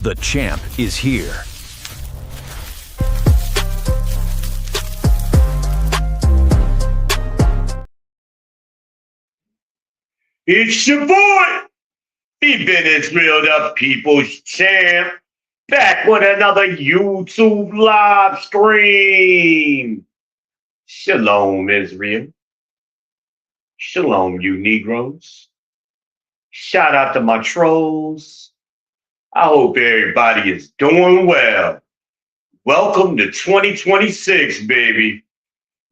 The champ is here. It's your boy, the Venezuela the People's Champ, back with another YouTube live stream. Shalom, Israel. Shalom, you Negroes. Shout out to my trolls. I hope everybody is doing well. Welcome to 2026, baby.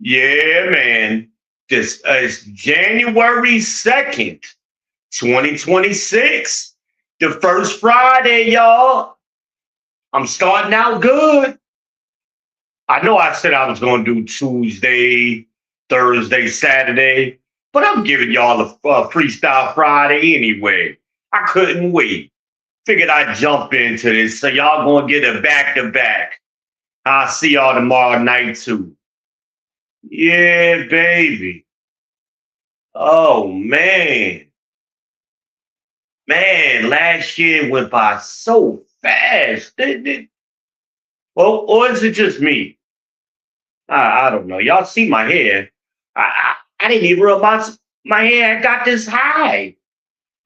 Yeah, man. This is January 2nd, 2026. The first Friday, y'all. I'm starting out good. I know I said I was going to do Tuesday, Thursday, Saturday, but I'm giving y'all a Freestyle Friday anyway. I couldn't wait. Figured I'd jump into this, so y'all going to get a back-to-back. I'll see y'all tomorrow night, too. Yeah, baby. Oh, man. Man, last year went by so fast, didn't it? Well, or is it just me? I don't know. Y'all see my hair. I didn't even realize my hair got this high.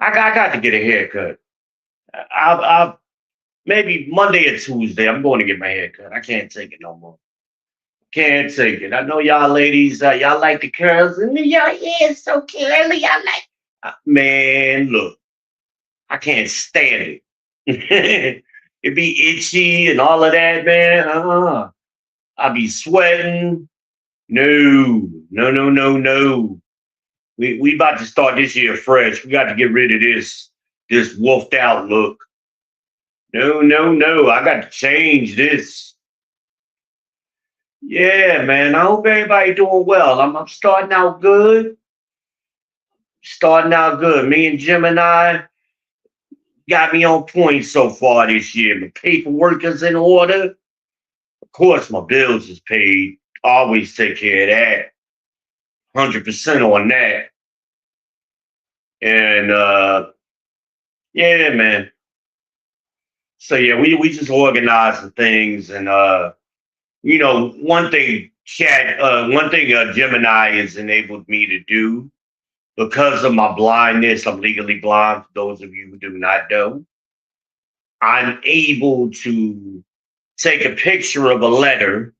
I got to get a haircut. I'll maybe Monday or Tuesday, I'm going to get my hair cut. I can't take it no more. Can't take it. I know y'all ladies, y'all like the curls, and y'all hair is so curly. Y'all like, man, look, I can't stand it. It be itchy and all of that, man. I be sweating. No, no, no, no, no. We about to start this year fresh. We got to get rid of this wolfed out look. No, no, no. I got to change this. Yeah, man. I hope everybody doing well. I'm starting out good. Starting out good. Me and Gemini got me on point so far this year. My paperwork is in order. Of course, my bills is paid. Always take care of that. 100% on that. And yeah, man. So yeah, we just organizing things, and one thing Gemini has enabled me to do because of my blindness. I'm legally blind. For those of you who do not know, I'm able to take a picture of a letter,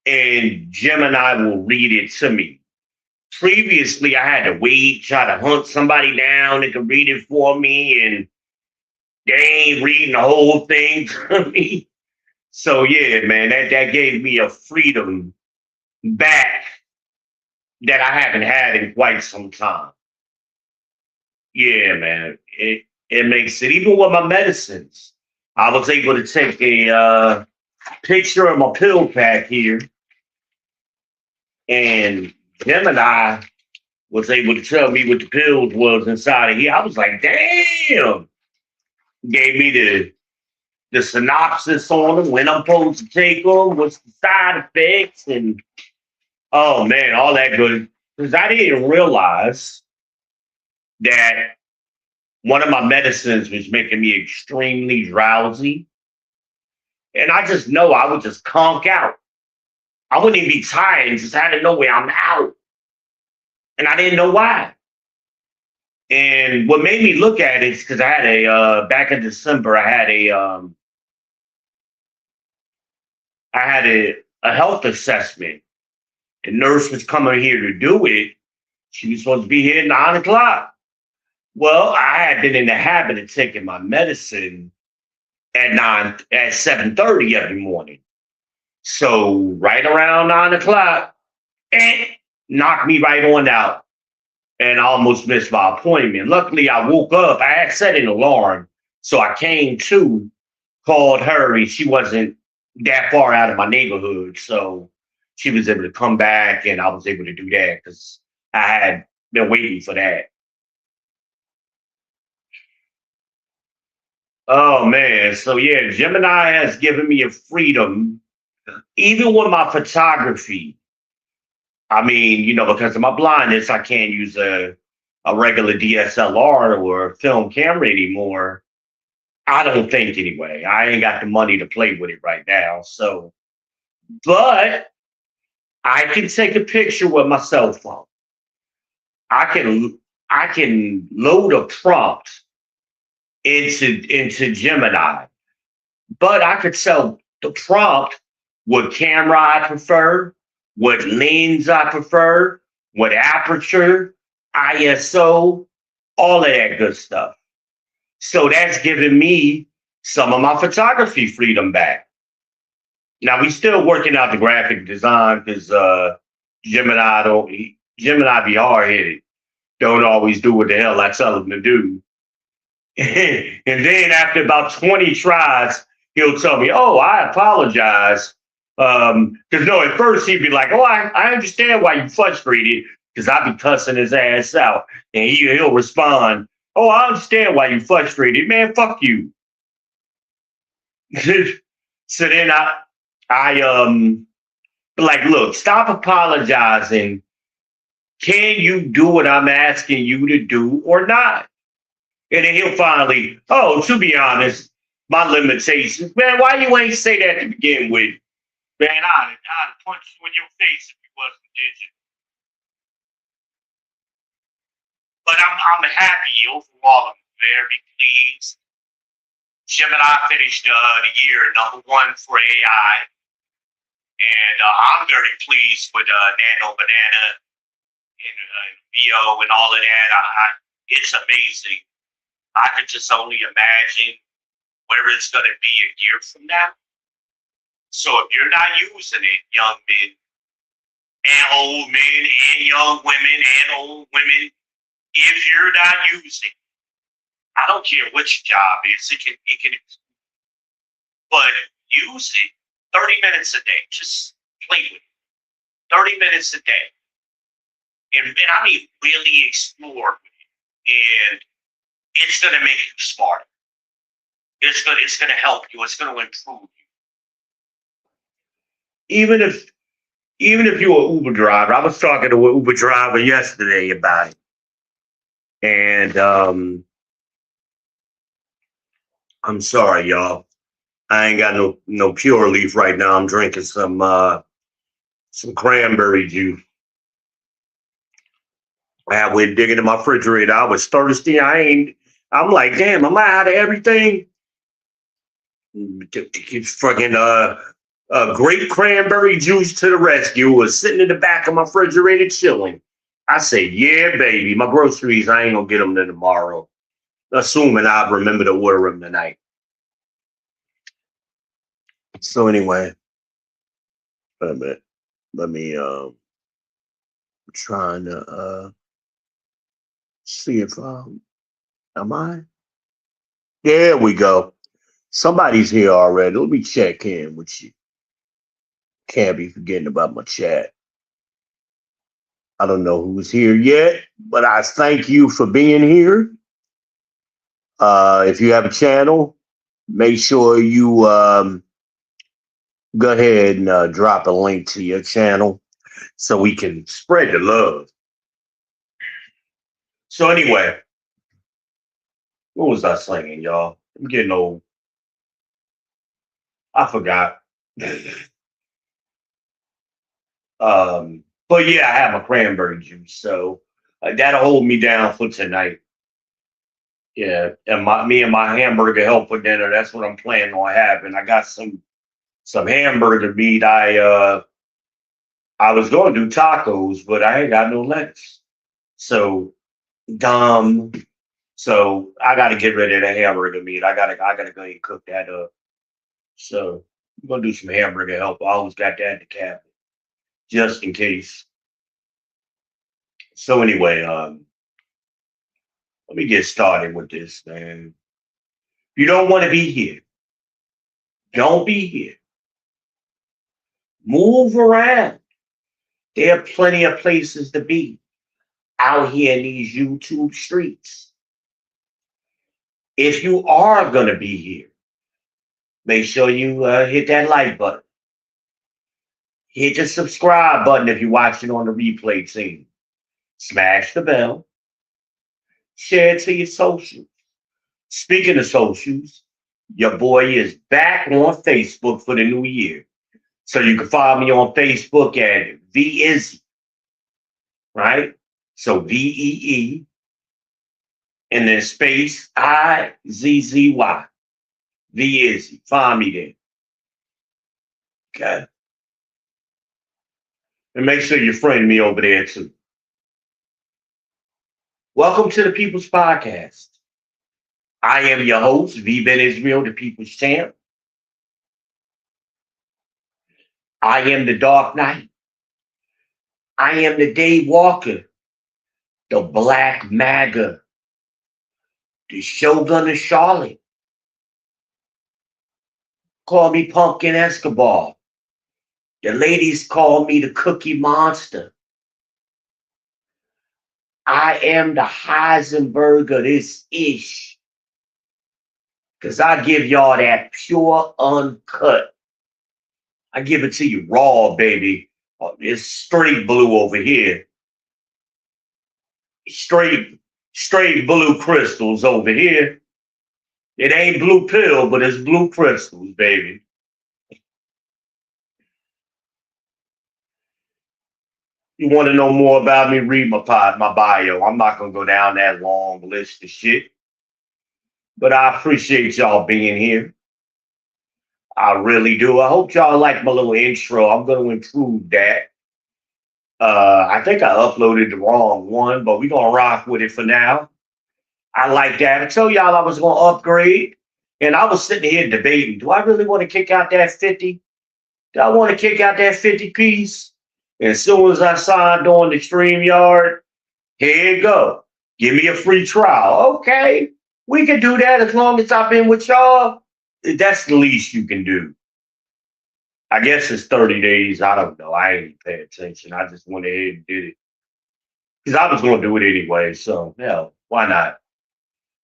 and Gemini will read it to me. Previously, I had to wait, try to hunt somebody down that could read it for me, and they ain't reading the whole thing to me. So yeah, man, that gave me a freedom back that I haven't had in quite some time. Yeah, man, it makes it even with my medicines. I was able to take a picture of my pill pack here, and Gemini was able to tell me what the pills was inside of here. I was like, damn. Gave me the synopsis on them, when I'm supposed to take them, what's the side effects, and oh man, all that good. Because I didn't realize that one of my medicines was making me extremely drowsy. And I just know I would just conk out. I wouldn't even be tired, and just out of nowhere, I'm out. And I didn't know why. And what made me look at it is because I had back in December, I had a health assessment. The nurse was coming here to do it. She was supposed to be here at 9 o'clock. Well, I had been in the habit of taking my medicine at 7:30 every morning. So right around 9 o'clock, knocked me right on out. And I almost missed my appointment. Luckily, I woke up. I had set an alarm. So I came to, called her, and she wasn't that far out of my neighborhood. So she was able to come back, and I was able to do that because I had been waiting for that. Oh, man. So, yeah, Gemini has given me a freedom, even with my photography. I mean, because of my blindness, I can't use a regular DSLR or a film camera anymore. I don't think anyway. I ain't got the money to play with it right now. So, but I can take a picture with my cell phone. I can I can load a prompt into Gemini, but I could tell the prompt what camera I prefer, what lens I prefer, what aperture, ISO, all of that good stuff. So that's giving me some of my photography freedom back. Now we still working out the graphic design because Gemini be hard headed. Don't always do what the hell I tell him to do. And then after about 20 tries, he'll tell me, "Oh, I apologize." Because no, at first he'd be like, "Oh, I understand why you frustrated," because I'd be cussing his ass out, and he'll respond, "Oh, I understand why you frustrated, man. Fuck you." So then I like, look, stop apologizing. Can you do what I'm asking you to do or not? And then he'll finally, oh, to be honest, my limitations. Man, why you ain't say that to begin with? Man, I'd punch you in your face if you wasn't digit. But I'm happy overall. I'm very pleased. Gemini finished the year #1 for AI. And I'm very pleased with Nano Banana and VO and all of that. It's amazing. I could just only imagine where it's going to be a year from now. So if you're not using it, young men and old men and young women and old women, if you're not using it, I don't care what your job is, it can, but use it 30 minutes a day. Just play with it 30 minutes a day. And I mean, really explore with it. And it's going to make you smarter. It's going to help you. It's going to improve you. Even if you're an Uber driver, I was talking to an Uber driver yesterday about it. And I'm sorry, y'all. I ain't got no pure leaf right now. I'm drinking some cranberry juice. I went digging in my refrigerator. I was thirsty. I'm like, damn, am I out of everything? It's fucking grape cranberry juice to the rescue was sitting in the back of my refrigerator chilling. I say, yeah, baby. My groceries, I ain't gonna get them to tomorrow. Assuming I remember to order them tonight. So anyway, wait a minute. Let me trying to see if am I? There we go. Somebody's here already. Let me check in with you. Can't be forgetting about my chat. I don't know who's here yet, but I thank you for being here. If you have a channel, make sure you go ahead and drop a link to your channel so we can spread the love. So anyway, what was I saying, y'all? I'm getting old. I forgot. But yeah, I have a cranberry juice, so that'll hold me down for tonight. Yeah, and me and my hamburger help for dinner. That's what I'm planning on having. I got some hamburger meat. I was going to do tacos, but I ain't got no lettuce. So dumb. So I got to get rid of the hamburger meat. I gotta go ahead and cook that up. So I'm gonna do some hamburger help. I always got that in the cabinet just in case. So anyway, let me get started with this, man. You don't want to be here. Don't be here. Move around. There are plenty of places to be out here in these YouTube streets. If you are going to be here, make sure you hit that like button. Hit the subscribe button if you're watching on the replay team. Smash the bell. Share it to your socials. Speaking of socials, Your boy is back on Facebook for the new year. So you can follow me on Facebook at VIzzy, right? So VEE and then space IZZY. VIzzy. Find me there. Okay. And make sure you friend me over there too. Welcome to the People's Podcast. I am your host, V Ben Israel, the People's Champ. I am the Dark Knight. I am the Dave Walker, the Black MAGA, the Shogun of Charlotte. Call me Pumpkin Escobar. The ladies call me the Cookie Monster. I am the Heisenberg of this ish. Because I give y'all that pure uncut. I give it to you raw, baby. It's straight blue over here. Straight blue crystals over here. It ain't blue pill, but it's blue crystals, baby. You want to know more about me? Read my bio. I'm not gonna go down that long list of shit, but I appreciate y'all being here. I really do. I hope y'all like my little intro. I'm gonna improve that. I think I uploaded the wrong one, but we're gonna rock with it for now. I like that. I told y'all I was gonna upgrade, and I was sitting here debating: do I really want to kick out that 50? Do I want to kick out that 50 piece? And as soon as I signed on the StreamYard, here you go. Give me a free trial. Okay, we can do that as long as I've been with y'all. That's the least you can do. I guess it's 30 days. I don't know. I ain't paying attention. I just went ahead and did it. Because I was going to do it anyway. So, hell, why not?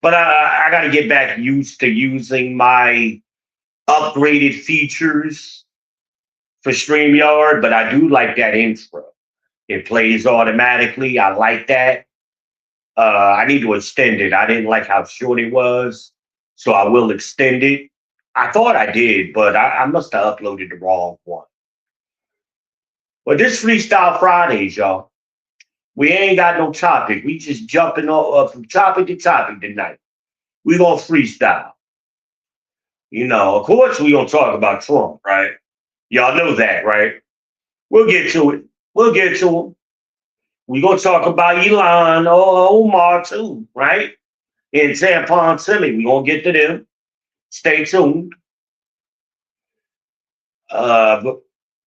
But I got to get back used to using my upgraded features for StreamYard. But I do like that intro. It plays automatically. I like that. I need to extend it. I didn't like how short it was. So I will extend it. I thought I did, but I must have uploaded the wrong one. But this Freestyle Fridays, y'all. We ain't got no topic. We just jumping from topic to topic tonight. We gonna freestyle. You know, of course we gonna talk about Trump, right? Y'all know that, right? We'll get to it. We'll get to him. We gonna talk about Elon or Omar too, right? And Tampon Timmy. We gonna get to them. Stay tuned. But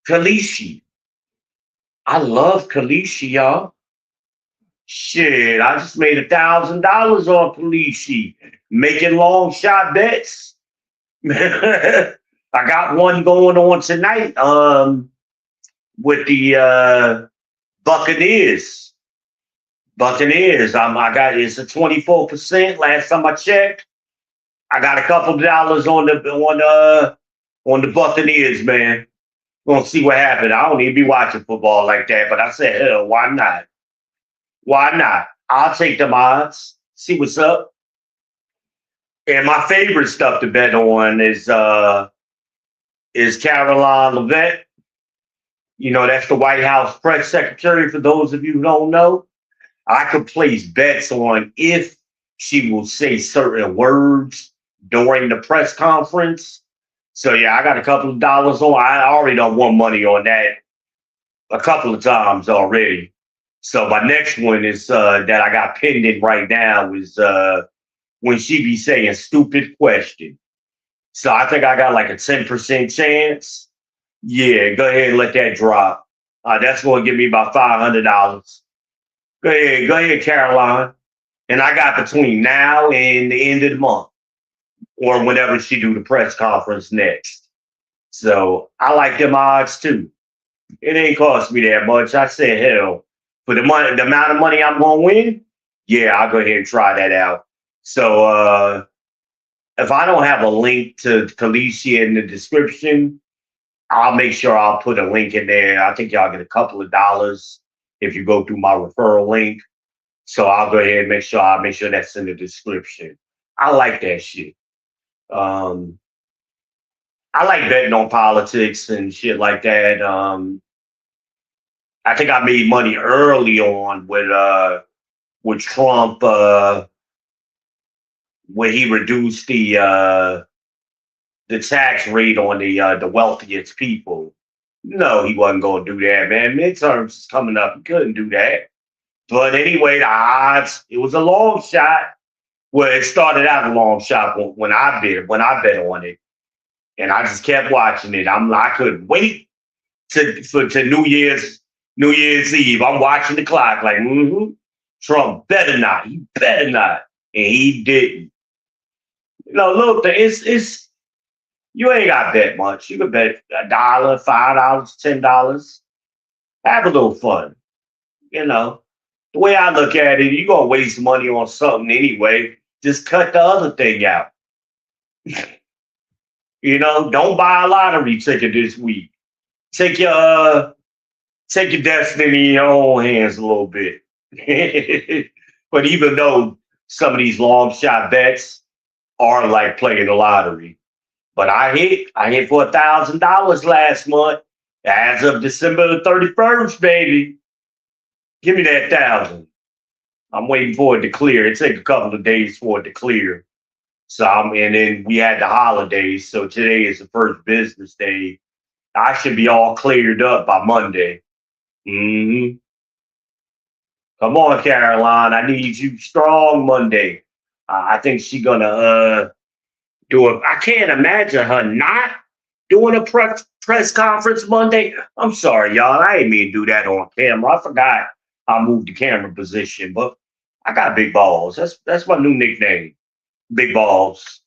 Kalishi. I love Kalishi, y'all. Shit, I just made $1,000 on Kalishi, making long shot bets. I got one going on tonight. With the Buccaneers. I got it's a 24%. Last time I checked, I got a couple of dollars on the Buccaneers, man. Gonna see what happens. I don't even be watching football like that, but I said, hell, why not? Why not? I'll take the odds. See what's up. And my favorite stuff to bet on is Caroline Levitt. You know, that's the White House press secretary. For those of you who don't know, I could place bets on if she will say certain words during the press conference. So yeah, I got a couple of dollars on. I already done won money on that a couple of times already. So my next one is that I got pending right now is when she be saying stupid question. So I think I got like a 10% chance. Yeah, go ahead and let that drop. That's going to give me about $500. Go ahead, Caroline. And I got between now and the end of the month, or whenever she do the press conference next. So I like them odds too. It ain't cost me that much. I said, hell, for the money, the amount of money I'm gonna win, yeah, I'll go ahead and try that out. So if I don't have a link to Kalicia in the description, I'll make sure I'll put a link in there. I think y'all get a couple of dollars if you go through my referral link. So I'll go ahead and make sure that's in the description. I like that shit. Um, I like betting on politics and shit like that. I think I made money early on with Trump when he reduced the tax rate on the wealthiest people. No, he wasn't going to do that, man. Midterms is coming up. He couldn't do that. But anyway, the odds, it was a long shot. Well, it started out a long shot when I bet on it, and I just kept watching it. I couldn't wait to New Year's Eve. I'm watching the clock like, Trump better not. He better not, and he didn't. Look, it's you ain't got to bet much. You can bet $1, $5, $10. Have a little fun. You know, the way I look at it, you're gonna waste money on something anyway. Just cut the other thing out. Don't buy a lottery ticket this week. Take your destiny in your own hands a little bit. But even though some of these long shot bets are like playing the lottery, but I hit for $1,000 last month as of December the 31st, baby. Give me that thousand. I'm waiting for it to clear. It take a couple of days for it to clear. And then we had the holidays, so today is the first business day. I should be all cleared up by Monday. hmm Come on, Caroline. I need you strong Monday. I think she's gonna do it. I can't imagine her not doing a press conference Monday. I'm sorry, y'all. I didn't mean to do that on camera. I forgot I moved the camera position, but I got big balls. That's my new nickname. Big balls.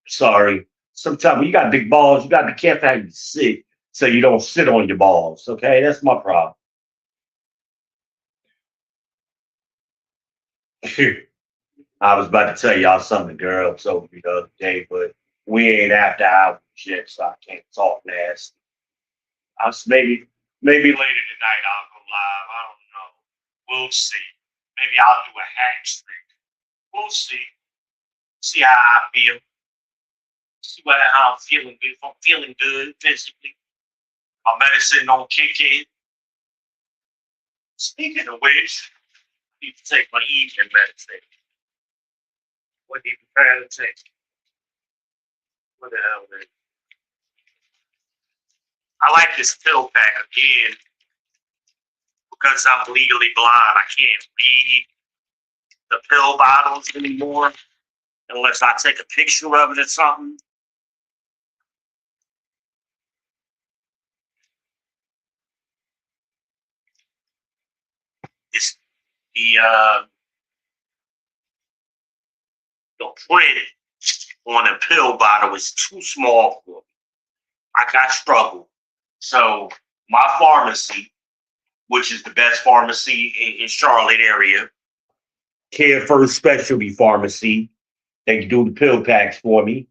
Sorry. Sometimes when you got big balls, you got to be careful how you sit so you don't sit on your balls. Okay, that's my problem. I was about to tell y'all something, girl, told me the other day, but we ain't after hours yet, so I can't talk fast. Maybe later tonight I'll go live. I don't know. We'll see. Maybe I'll do a hack trick. We'll see. See how I feel. See how I'm feeling. If I'm feeling good physically, my medicine don't kick in. Speaking of which, I need to take my evening medicine. What do you prepare to take? What the hell, man? I like this pill pack again because I'm legally blind. I can't read the pill bottles anymore unless I take a picture of it or something. It's the print on a pill bottle is too small for me. I got struggle. So my pharmacy, which is the best pharmacy in Charlotte area, Care First Specialty Pharmacy, they do the pill packs for me,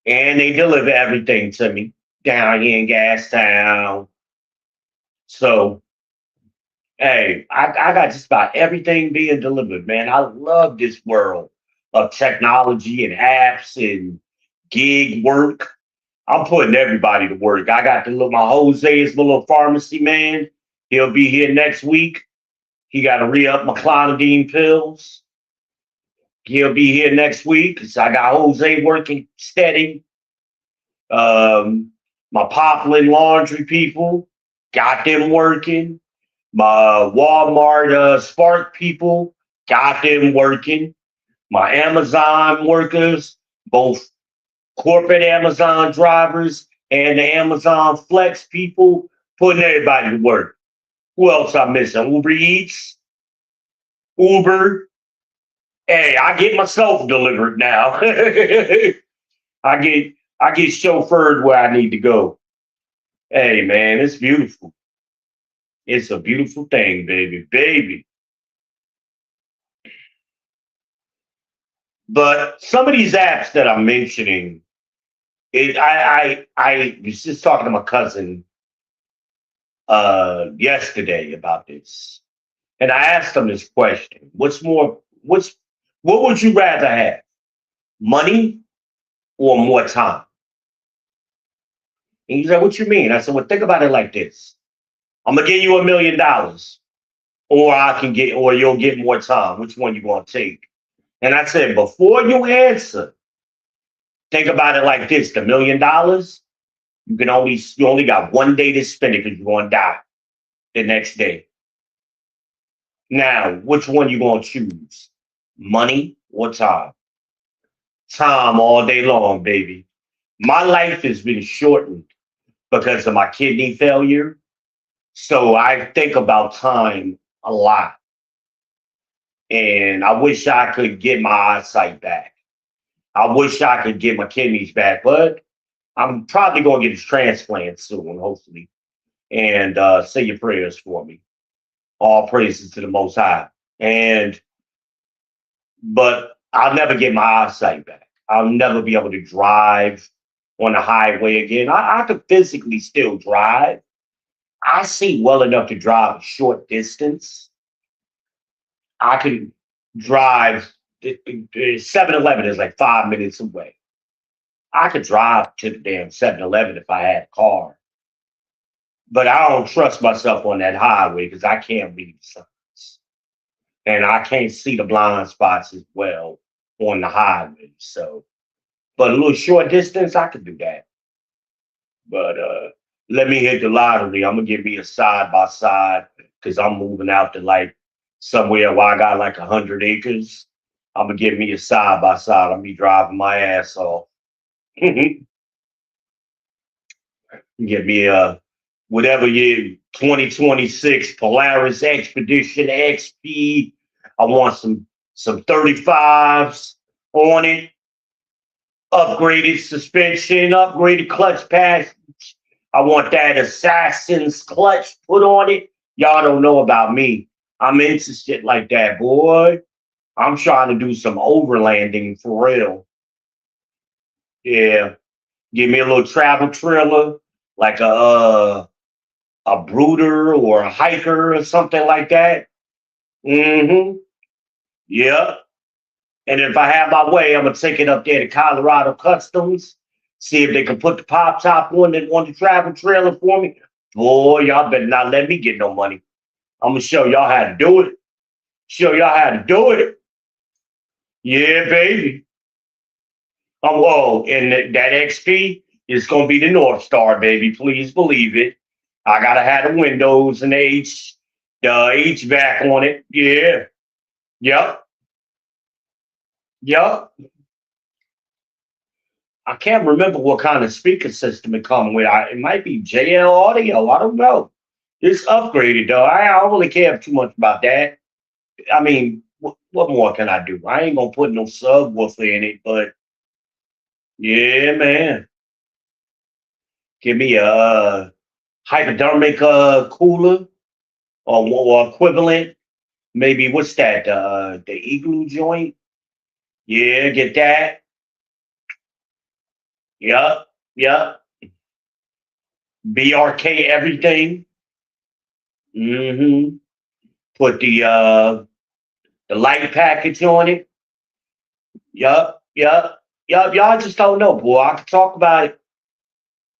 and they deliver everything to me down here in Gastown. So hey, I got just about everything being delivered, man. I love this world of technology and apps and gig work. I'm putting everybody to work. I got my Jose is my little pharmacy man. He'll be here next week. He got to re-up my clonidine pills. He'll be here next week. So I got Jose working steady. My Poplin laundry people got them working. My Walmart Spark people got them working. My Amazon workers, both corporate Amazon drivers and the Amazon Flex people, putting everybody to work. Who else I'm missing? Uber Eats, Uber. Hey, I get myself delivered now. I get chauffeured where I need to go. Hey man, it's beautiful. It's a beautiful thing, baby, baby. But some of these apps that I'm mentioning, I was just talking to my cousin yesterday about this, and I asked him this question: what would you rather have? Money or more time? And he's like, what you mean? I said, well, think about it like this. I'm gonna give you $1 million, or or you'll get more time. Which one you gonna take? And I said, before you answer, think about it like this: the $1 million, you only got 1 day to spend it because you're gonna die the next day. Now, which one you gonna choose? Money or time? Time all day long, baby. My life has been shortened because of my kidney failure. So I think about time a lot. And I wish I could get my eyesight back. I wish I could get my kidneys back, but I'm probably going to get a transplant soon, hopefully. And say your prayers for me. All praises to the Most High. And but I'll never get my eyesight back. I'll never be able to drive on the highway again. I could physically still drive. I see well enough to drive a short distance. I can drive. 7-Eleven is like 5 minutes away. I could drive to the damn 7-Eleven if I had a car. But I don't trust myself on that highway because I can't read signs. And I can't see the blind spots as well on the highway. So, but a little short distance, I could do that. But let me hit the lottery. I'm gonna give me a side by side because I'm moving out to like somewhere where I got like 100 acres. I'm gonna give me a side by side. I'm be driving my ass off. Get me a whatever year 2026 Polaris Expedition XP. I want some 35s on it, upgraded suspension, upgraded clutch pads. I want that assassin's clutch put on it. Y'all don't know about me. I'm into shit like that, boy. I'm trying to do some overlanding for real. Yeah. Give me a little travel trailer, like a brooder or a hiker or something like that. Mm-hmm. Yeah. And if I have my way, I'm gonna take it up there to Colorado Customs, see if they can put the pop top on the travel trailer for me. Boy, y'all better not let me get no money. I'm gonna show y'all how to do it. Show y'all how to do it. Yeah, baby. Whoa, and that XP is gonna be the North Star, baby. Please believe it. I gotta have the windows and the HVAC on it. Yeah. Yep. Yep. I can't remember what kind of speaker system it comes with. It might be JL audio. I don't know. It's upgraded though. I don't really care too much about that. I mean, what more can I do? I ain't gonna put no subwoofer in it, but yeah, man. Give me a hypodermic cooler or equivalent. Maybe what's that? The igloo joint. Yeah, get that. Yup, yup. BRK everything. Mm-hmm. Put the light package on it. Yup, yup, yup. Y'all just don't know, boy. I can talk about it.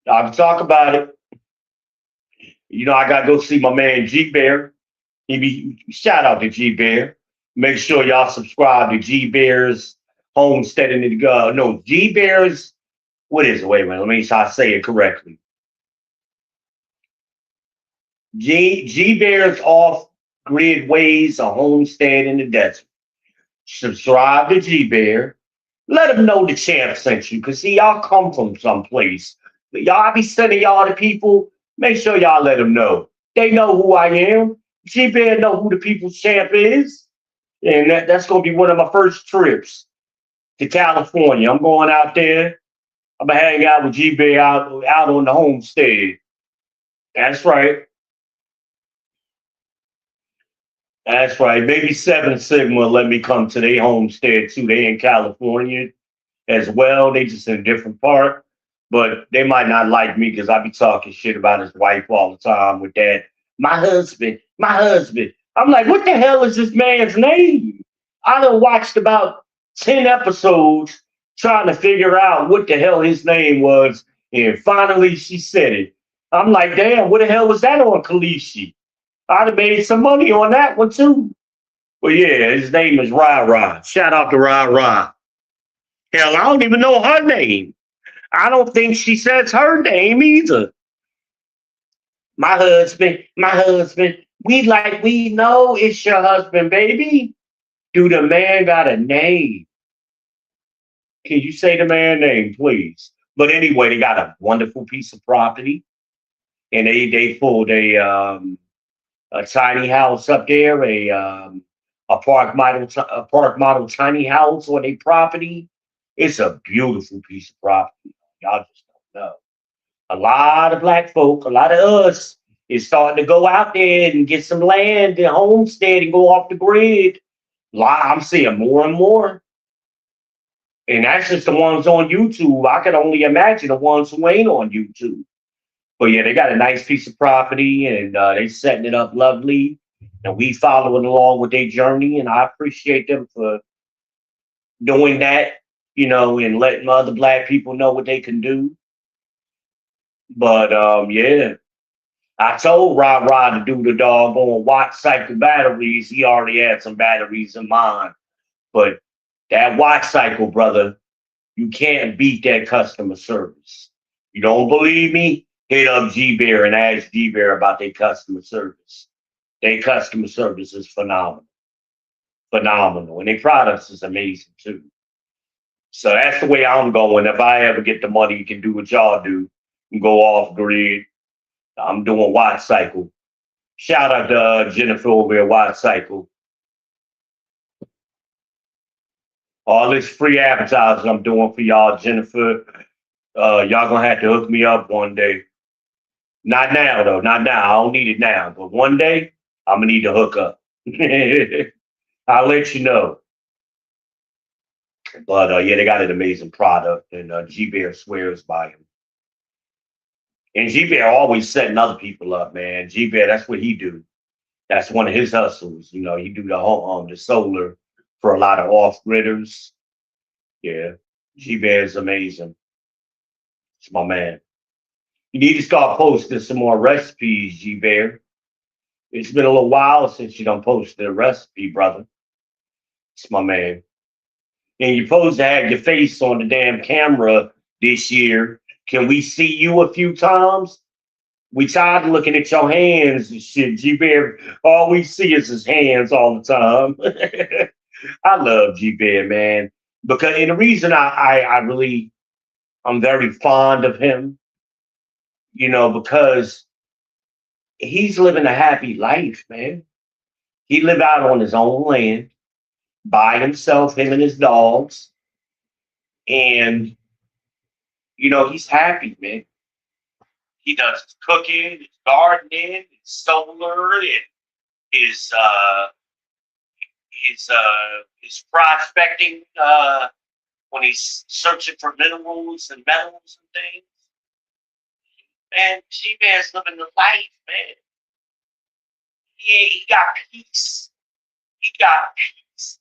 I can talk about it. I gotta go see my man G Bear. He be shout out to G Bear. Make sure y'all subscribe to G Bear's Homestead in the no G Bear's. What is it? Wait a minute. Let me try to say it correctly. G Bear's off grid ways a homestead in the desert. Subscribe to G Bear. Let them know the champ sent you. Cause see, y'all come from someplace. Y'all be sending y'all to people. Make sure y'all let them know. They know who I am. G Bear know who the people's champ is. And that's gonna be one of my first trips to California. I'm going out there. I'm gonna hang out with G Bear out on the homestead. That's right. That's right. Maybe Seven Sigma let me come to their homestead too. They in California as well. They just in a different part. But they might not like me because I be talking shit about his wife all the time with that. My husband, my husband. I'm like, what the hell is this man's name? I done watched about 10 episodes trying to figure out what the hell his name was. And finally she said it. I'm like, damn, what the hell was that on Kalishi? I'd have made some money on that one too. But yeah, his name is Ra Ra. Shout out to Ra Ra. Hell, I don't even know her name. I don't think she says her name either. My husband. We know it's your husband, baby. Do the man got a name? Can you say the man name, please? But anyway, they got a wonderful piece of property, and they pulled a tiny house up there, a park model tiny house on a property. It's a beautiful piece of property. Y'all just don't know. A lot of black folk, a lot of us is starting to go out there and get some land and homestead and go off the grid. I'm seeing more and more. And that's just the ones on YouTube. I can only imagine the ones who ain't on YouTube. But yeah, they got a nice piece of property and they setting it up lovely. And we following along with their journey. And I appreciate them for doing that, and letting other black people know what they can do. But yeah, I told Rod Rod to do the doggone watch cycle batteries. He already had some batteries in mind. But that watch cycle, brother, you can't beat that customer service. You don't believe me? Hit up G Bear and ask G Bear about their customer service. Their customer service is phenomenal. Phenomenal. And their products is amazing too. So that's the way I'm going. If I ever get the money, you can do what y'all do and go off grid. I'm doing watch cycle. Shout out to Jennifer over at Watch Cycle. All this free advertising I'm doing for y'all, Jennifer. Y'all gonna have to hook me up one day. Not now though, not now. I don't need it now, but one day I'm gonna need to hook up. I'll let you know. But yeah, they got an amazing product, and G Bear swears by him. And G Bear always setting other people up, man. G Bear, that's what he do. That's one of his hustles. He do the solar for a lot of off gridders. Yeah, G Bear is amazing. It's my man. You need to start posting some more recipes, G Bear. It's been a little while since you done posted a recipe, brother. It's my man. And you're supposed to have your face on the damn camera this year. Can we see you a few times? We tired of looking at your hands and shit, G Bear. All we see is his hands all the time. I love G Bear, man. And the reason I really I'm very fond of him, because he's living a happy life, man. He live out on his own land by himself, him and his dogs, and he's happy, man. He does his cooking, his gardening, his solar, and his prospecting when he's searching for minerals and metals and things. Man, G-Man's living the life, man. He got peace. He got peace.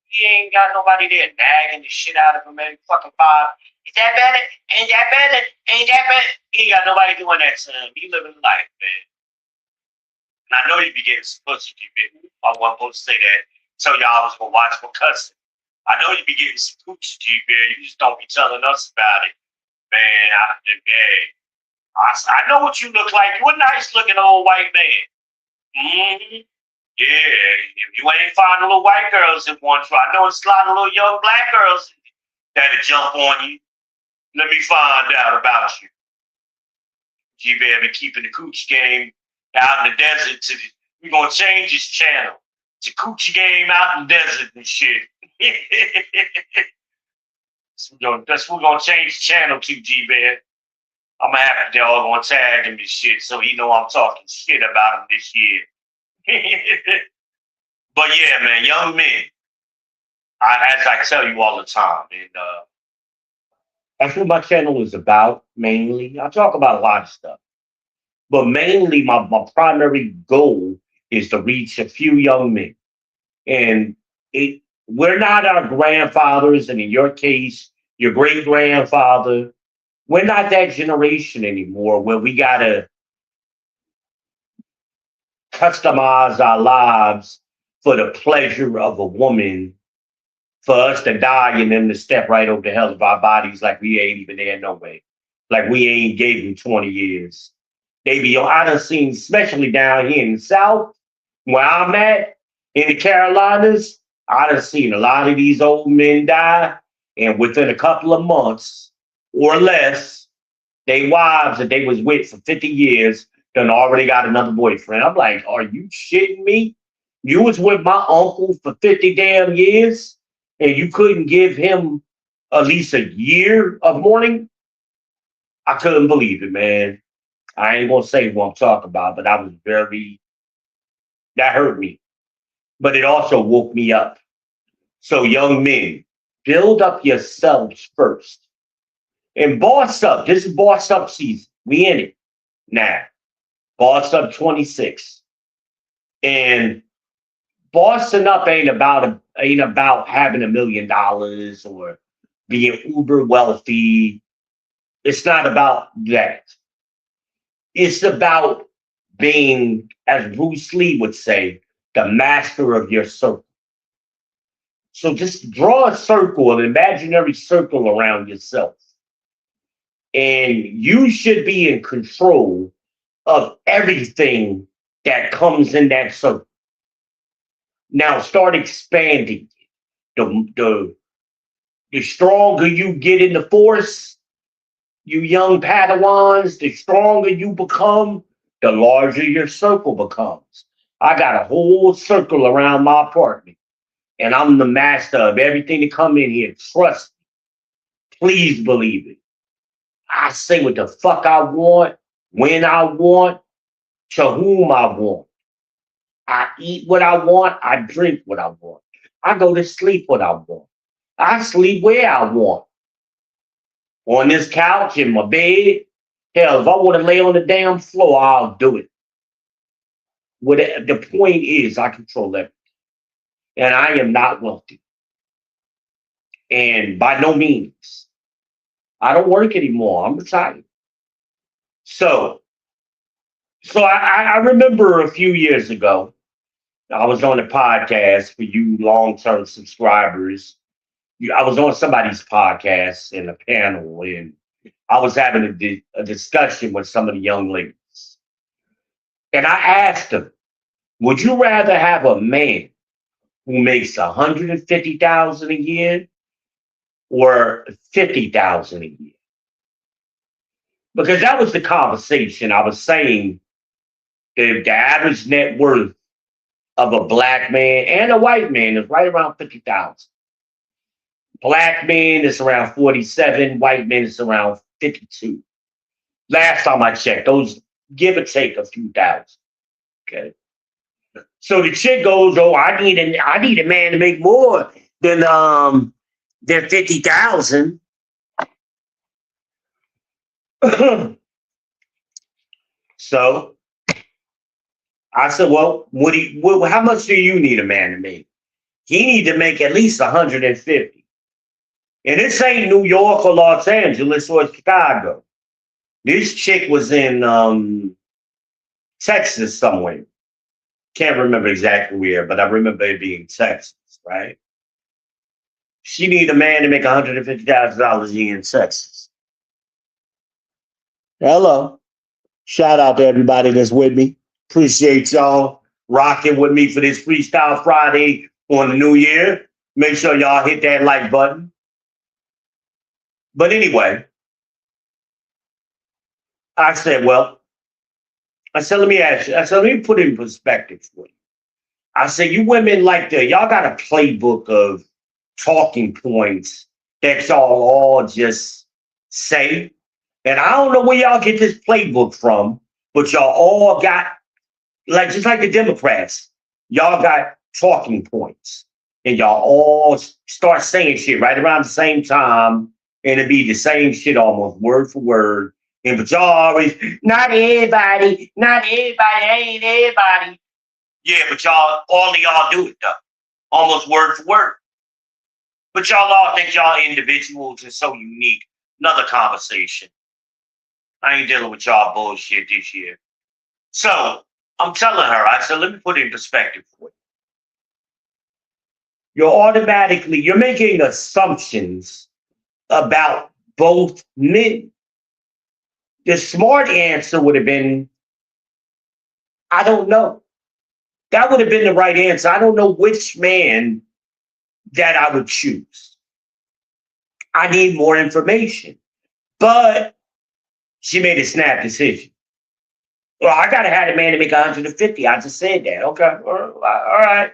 He ain't got nobody there nagging the shit out of him every fucking five. Is that better? Ain't that better? Ain't that better? He ain't got nobody doing that to him. He living life, man. And I know you be getting some pussy, G-Man. I wasn't supposed to say that. Tell y'all I was gonna watch my cousin. I know you be getting some coochie, G-Man. You just don't be telling us about it. Man, I know what you look like. You're a nice looking old white man. Mm-hmm. Yeah, if you ain't finding little white girls that want you, I know it's a lot of little young black girls that'll jump on you. Let me find out about you. G Bear been keeping the coochie game out in the desert. We're gonna change his channel to coochie game out in the desert and shit. That's what we're gonna change the channel to, G Bear. I'm gonna have to gonna tag him and shit so he know I'm talking shit about him this year. But yeah, man, young men. As I tell you all the time, and that's what my channel is about mainly. I talk about a lot of stuff, but mainly my primary goal is to reach a few young men. And We're not our grandfathers, and in your case, your great grandfather. We're not that generation anymore where we gotta customize our lives for the pleasure of a woman, for us to die and them to step right over the hell of our bodies like we ain't even there no way. Like we ain't gave them 20 years. They be on, I done seen, especially down here in the South, where I'm at, in the Carolinas, I done seen a lot of these old men die, and within a couple of months or less, they wives that they was with for 50 years done already got another boyfriend. I'm like, are you shitting me? You was with my uncle for 50 damn years and you couldn't give him at least a year of mourning? I couldn't believe it, man. I ain't gonna say what I'm talking about, but I was that hurt me. But it also woke me up. So, young men, build up yourselves first and boss up. This is boss up season. We in it now. Boss up 26. And bossing up ain't about having $1 million or being uber wealthy. It's not about that. It's about being, as Bruce Lee would say, the master of your circle. So just draw a circle, an imaginary circle around yourself. And you should be in control of everything that comes in that circle. Now start expanding. The, the, the stronger you get in the force, you young Padawans, the stronger you become, the larger your circle becomes. I got a whole circle around my apartment, and I'm the master of everything that come in here. Trust me. Please believe it. I say what the fuck I want, when I want, to whom I want. I eat what I want. I drink what I want. I go to sleep what I want. I sleep where I want. On this couch, in my bed. Hell, if I want to lay on the damn floor, I'll do it. What the point is, I control everything. And I am not wealthy. And by no means. I don't work anymore. I'm retired. So, so I remember a few years ago, I was on a podcast for you long-term subscribers. I was on somebody's podcast in a panel, and I was having a discussion with some of the young ladies. And I asked them, would you rather have a man who makes 150,000 a year or 50,000 a year? Because that was the conversation. I was saying the average net worth of a black man and a white man is right around 50,000. Black man is around 47, white man is around 52. Last time I checked, those give or take a few thousand. Okay. So the chick goes, "Oh, I need a man to make more than 50,000." So I said, "Well, how much do you need a man to make?" He need to make at least 150. And this ain't New York or Los Angeles or Chicago. This chick was in Texas somewhere. Can't remember exactly where, but I remember it being Texas, right? She need a man to make $150,000 a year in Texas. Hello. Shout out to everybody that's with me. Appreciate y'all rocking with me for this Freestyle Friday on the new year. Make sure y'all hit that like button. But anyway, I said, let me ask you. I said, let me put it in perspective for you. I said, you women y'all got a playbook of talking points that y'all all just say. And I don't know where y'all get this playbook from, but y'all all got, just like the Democrats, y'all got talking points. And y'all all start saying shit right around the same time. And it'd be the same shit almost word for word. And but y'all always, not everybody, ain't everybody. Yeah, but all of y'all do it though. Almost word for word. But y'all all think y'all individuals are so unique. Another conversation. I ain't dealing with y'all bullshit this year. So I'm telling her, I said, let me put it in perspective for you. You're making assumptions about both men. The smart answer would have been, I don't know. That would have been the right answer. I don't know which man that I would choose. I need more information. But she made a snap decision. Well, I gotta have a man to make 150. I just said that. Okay. All right.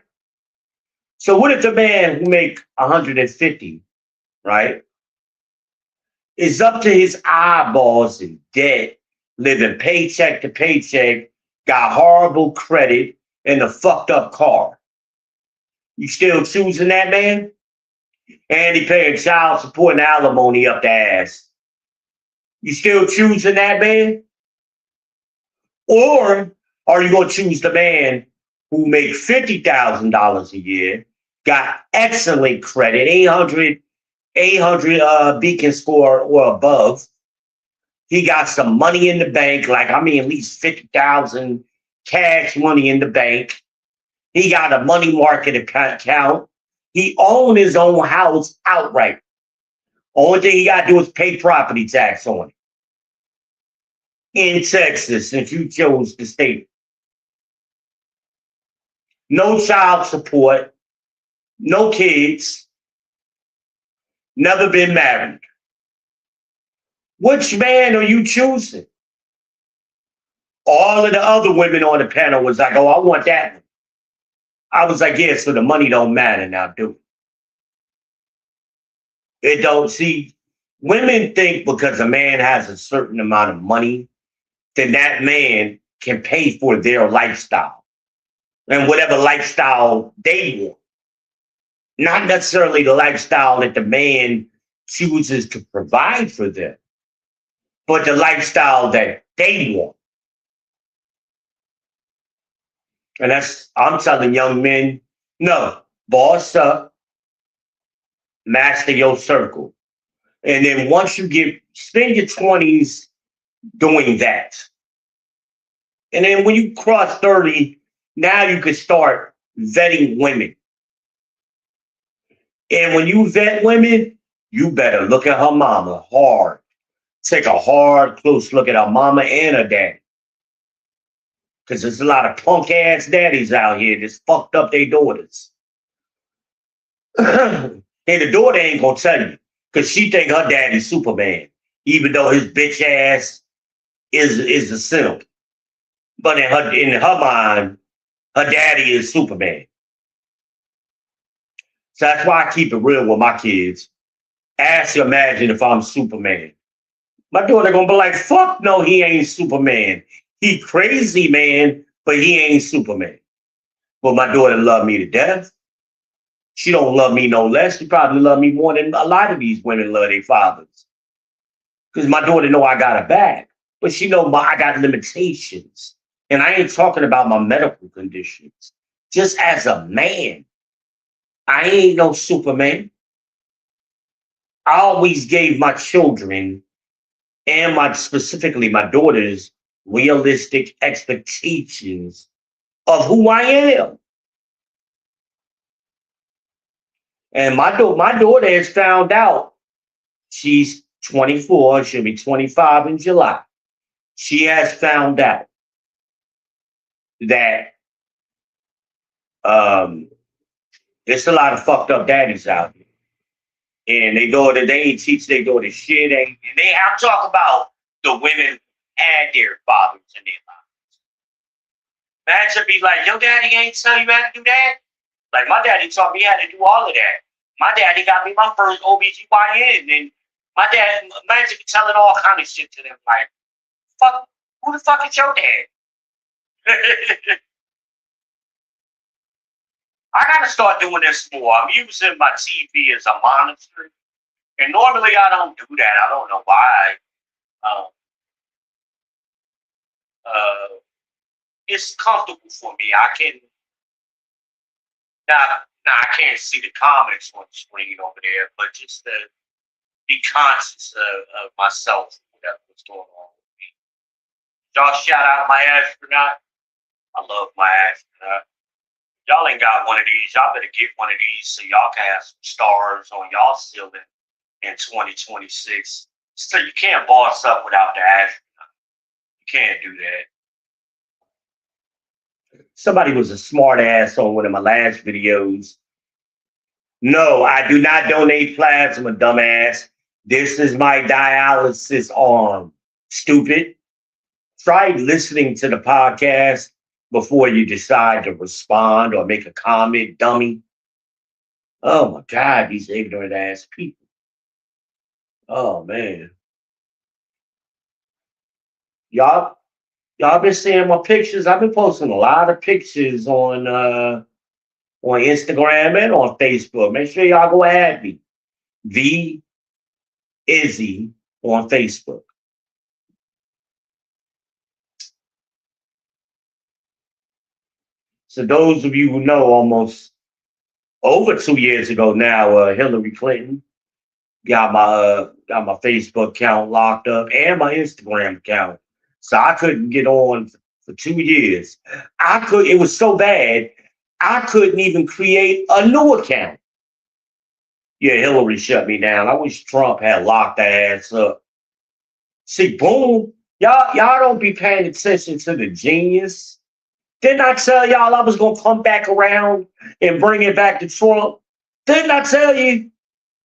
So what if the man who make 150, right, is up to his eyeballs in debt, living paycheck to paycheck, got horrible credit, and a fucked up car? You still choosing that man? And he paying child support and alimony up the ass. You still choosing that man? Or are you going to choose the man who makes $50,000 a year, got excellent credit, 800 beacon score or above? He got some money in the bank, like, I mean, at least 50,000 cash money in the bank. He got a money market account. He owned his own house outright. Only thing he got to do is pay property tax on it in Texas, since you chose the state. No child support, no kids, never been married. Which man are you choosing? All of the other women on the panel was like, oh, I want that one. I was like, yeah, so the money don't matter now, do it? It don't. See, women think because a man has a certain amount of money, then that man can pay for their lifestyle and whatever lifestyle they want. Not necessarily the lifestyle that the man chooses to provide for them, but the lifestyle that they want. And that's, I'm telling young men, no, boss up, master your circle. And then once you spend your 20s doing that. And then when you cross 30, now you can start vetting women. And when you vet women, you better look at her mama hard. Take a hard, close look at her mama and her daddy. Because there's a lot of punk ass daddies out here that's fucked up their daughters. And the daughter ain't gonna tell you because she think her daddy's Superman, even though his bitch ass is a simp. But in her mind, her daddy is Superman. So that's why I keep it real with my kids. Ask you, imagine if I'm Superman. My daughter gonna be like, fuck no, he ain't Superman. He crazy, man, but he ain't Superman. But my daughter love me to death. She don't love me no less. She probably love me more than a lot of these women love their fathers. Because my daughter know I got her back. But she know I got limitations. And I ain't talking about my medical conditions. Just as a man, I ain't no Superman. I always gave my children and specifically my daughters realistic expectations of who I am. And my daughter has found out. She's 24. She'll be 25 in July. She has found out that um, there's a lot of fucked up daddies out here. And they ain't teach their daughter shit. And they have to talk about the women and their fathers in their lives. Man should be like, your daddy ain't tell you how to do that. Like my daddy taught me how to do all of that. My daddy got me my first OBGYN. And my dad, man should be telling all kind of shit to them. Like, fuck, who the fuck is your dad? I gotta start doing this more. I'm using my TV as a monitor. And normally I don't do that. I don't know why. Um, it's comfortable for me. I can now Now I can't see the comments on the screen over there, but just to be conscious of myself, what's going on with me. Y'all shout out my astronaut. I love my astronaut. Y'all ain't got one of these. Y'all better get one of these so y'all can have some stars on y'all ceiling in 2026. So you can't boss up without the astronaut. You can't do that. Somebody was a smart ass on one of my last videos. No, I do not donate plasma, dumbass. This is my dialysis arm. Stupid. Try listening to the podcast before you decide to respond or make a comment, dummy. Oh my God, these ignorant ass people. Oh man. Y'all been seeing my pictures. I've been posting a lot of pictures on Instagram and on Facebook. Make sure y'all go add me. The Izzy on Facebook. So those of you who know, almost over 2 years ago now, Hillary Clinton got my Facebook account locked up and my Instagram account. So I couldn't get on for 2 years. It was so bad, I couldn't even create a new account. Yeah, Hillary shut me down. I wish Trump had locked that ass up. See, boom. Y'all don't be paying attention to the genius. Didn't I tell y'all I was gonna come back around and bring it back to Trump? Didn't I tell you?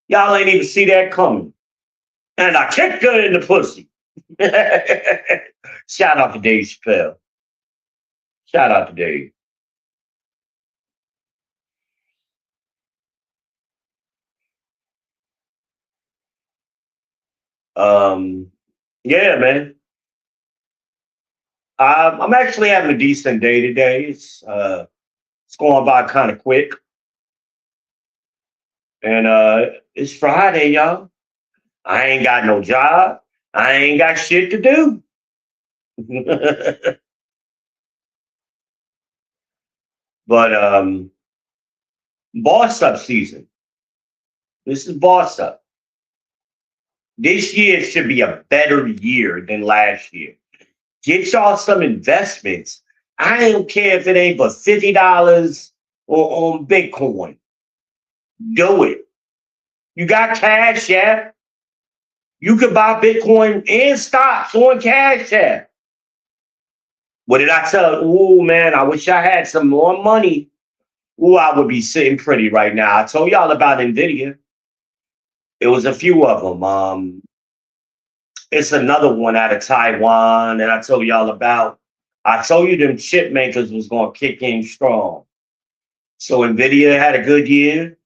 Y'all ain't even see that coming. And I kicked her in the pussy. Shout out to Dave Chappelle. Shout out to Dave. Yeah, man. I'm actually having a decent day today. It's going by kind of quick. And it's Friday, y'all. I ain't got no job. I ain't got shit to do. But boss up season. This is boss up. This year should be a better year than last year. Get y'all some investments. I don't care if it ain't but $50 or on Bitcoin. Do it. You got Cash App. You can buy Bitcoin and stocks on Cash App. What did I tell? Oh man, I wish I had some more money. Oh, I would be sitting pretty right now. I told y'all about Nvidia. It was a few of them. It's another one out of Taiwan that I told y'all about. I told you them chip makers was gonna kick in strong. So Nvidia had a good year.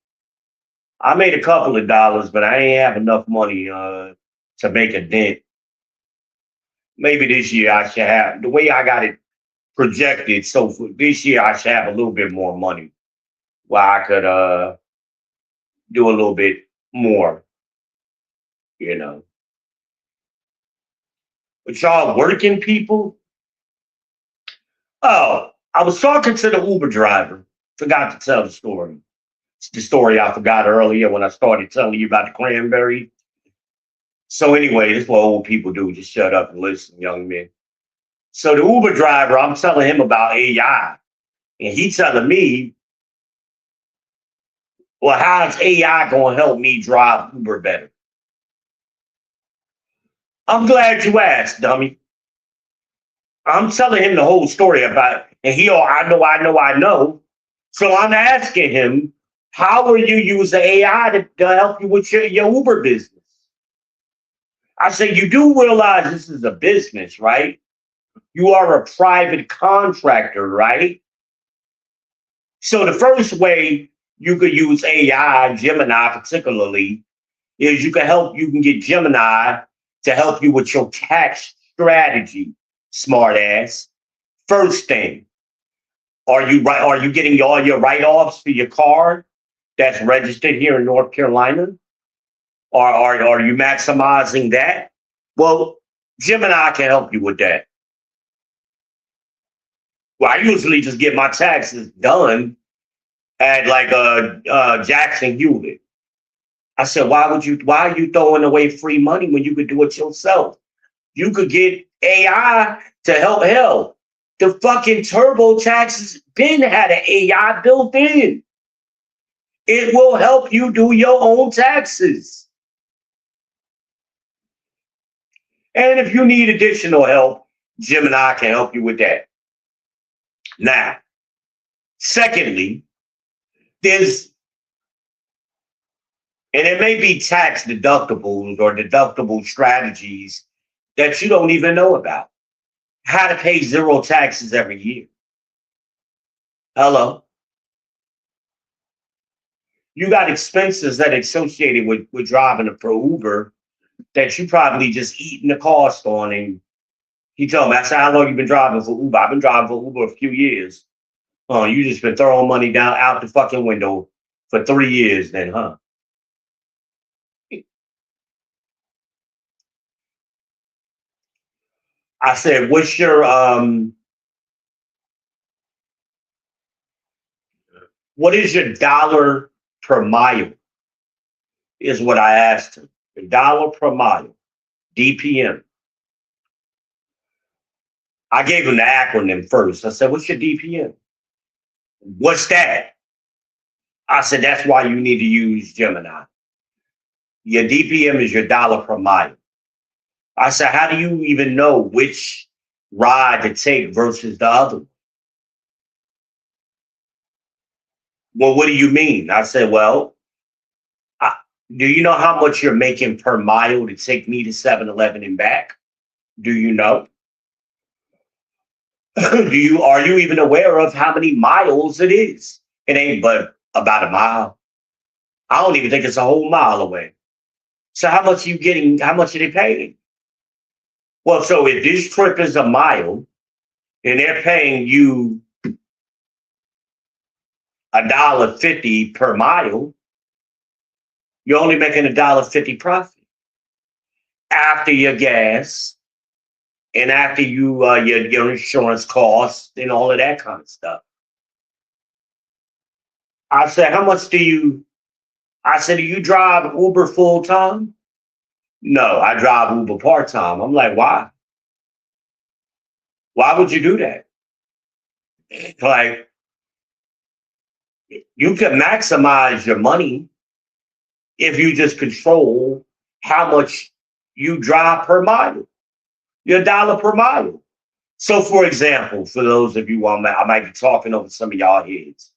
I made a couple of dollars, but I ain't have enough money to make a dent. Maybe this year I should have the way I got it projected. So for this year I should have a little bit more money where I could do a little bit more, you know. But y'all working people? Oh, I was talking to the Uber driver. Forgot to tell the story. It's the story I forgot earlier when I started telling you about the cranberry. So anyway, this is what old people do. Just shut up and listen, young men. So the Uber driver, I'm telling him about AI. And he telling me, well, how's AI going to help me drive Uber better? I'm glad you asked, dummy. I'm telling him the whole story about it. And he, I know. So I'm asking him, how will you use the AI to help you with your Uber business? I say, you do realize this is a business, right? You are a private contractor, right? So the first way you could use AI, Gemini particularly, is you can get Gemini to help you with your tax strategy, smart ass. First thing, are you getting all your write-offs for your car that's registered here in North Carolina? Or are you maximizing that? Well, Gemini can help you with that. Well, I usually just get my taxes done at like Jackson Hewlett. I said, why are you throwing away free money when you could do it yourself? You could get AI to help. Hell, the fucking TurboTax bin had an AI built in. It will help you do your own taxes. And if you need additional help, Gemini can help you with that. Now, secondly, there's, and it may be tax deductibles or deductible strategies that you don't even know about. How to pay zero taxes every year. Hello. You got expenses that are associated with driving for Uber that you probably just eating the cost on. And he told me, I said, how long you been driving for Uber? I've been driving for Uber a few years. Oh, you just been throwing money down out the fucking window for 3 years then, huh? I said, what is your dollar per mile? Is what I asked him. The dollar per mile, DPM. I gave him the acronym first. I said, what's your DPM? What's that? I said, that's why you need to use Gemini. Your DPM is your dollar per mile. I said, how do you even know which ride to take versus the other one? Well, what do you mean? I said, well, do you know how much you're making per mile to take me to 7-Eleven and back? Do you know? Are you even aware of how many miles it is? It ain't but about a mile. I don't even think it's a whole mile away. So how much are you getting? How much are they paying? Well, so if this trip is a mile and they're paying you $1.50 per mile, you're only making $1.50 profit after your gas and after your insurance costs and all of that kind of stuff. I said, how much do you? I said, do you drive Uber full time? No, I drive Uber part time. I'm like, why? Why would you do that? Like, you can maximize your money if you just control how much you drive per mile, your dollar per mile. So, for example, for those of you, I might be talking over some of y'all heads.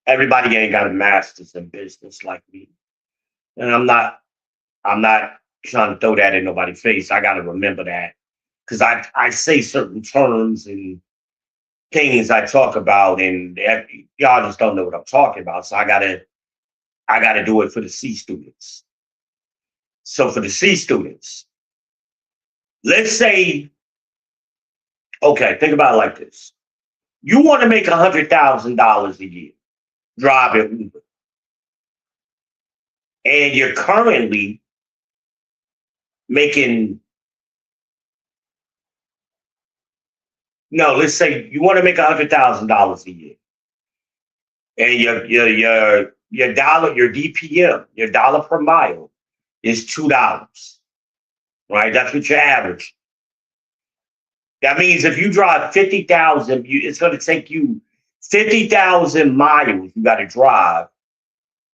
Everybody ain't got a master's in business like me, and I'm not trying to throw that in nobody's face. I got to remember that because I say certain terms and things I talk about, and y'all just don't know what I'm talking about. So I gotta do it for the C students. So for the C students, let's say, okay, think about it like this: you want to make $100,000 a year driving Uber, and you're currently making, no, let's say you want to make $100,000 a year, and your dollar, your DPM, your dollar per mile is $2, right? That's what your average. That means if you drive 50,000, it's going to take you 50,000 miles you got to drive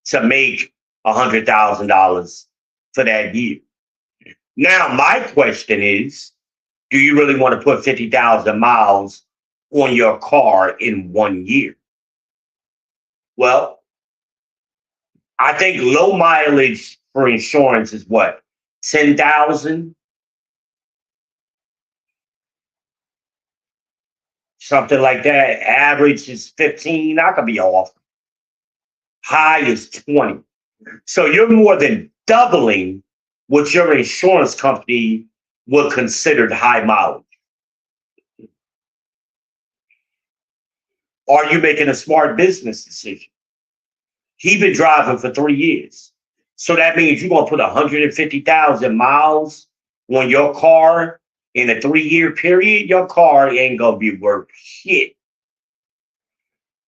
to make $100,000 for that year. Now, my question is, do you really want to put 50,000 miles on your car in 1 year? Well, I think low mileage for insurance is what? 10,000? Something like that. Average is 15. I could be off. High is 20. So you're more than doubling what your insurance company would consider high mileage. Are you making a smart business decision? He been driving for 3 years. So that means you're going to put 150,000 miles on your car in a 3-year period. Your car ain't going to be worth shit.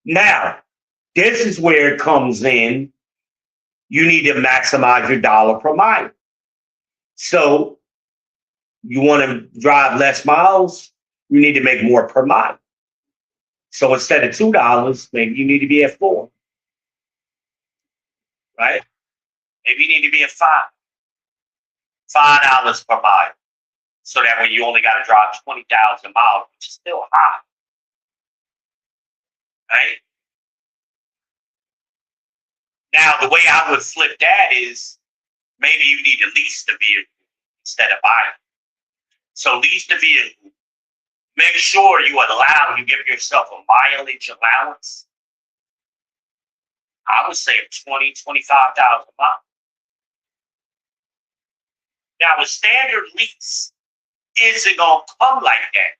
Now, this is where it comes in. You need to maximize your dollar per mile. So you want to drive less miles, you need to make more per mile. So instead of $2, maybe you need to be at 4, right? Maybe you need to be at $5 per mile. So that way you only got to drive 20,000 miles, which is still high, right? Now, the way I would flip that is maybe you need to lease the vehicle instead of buying it. So lease the vehicle. Make sure you give yourself a mileage allowance. I would say of 25,000 miles. Now, a standard lease isn't going to come like that.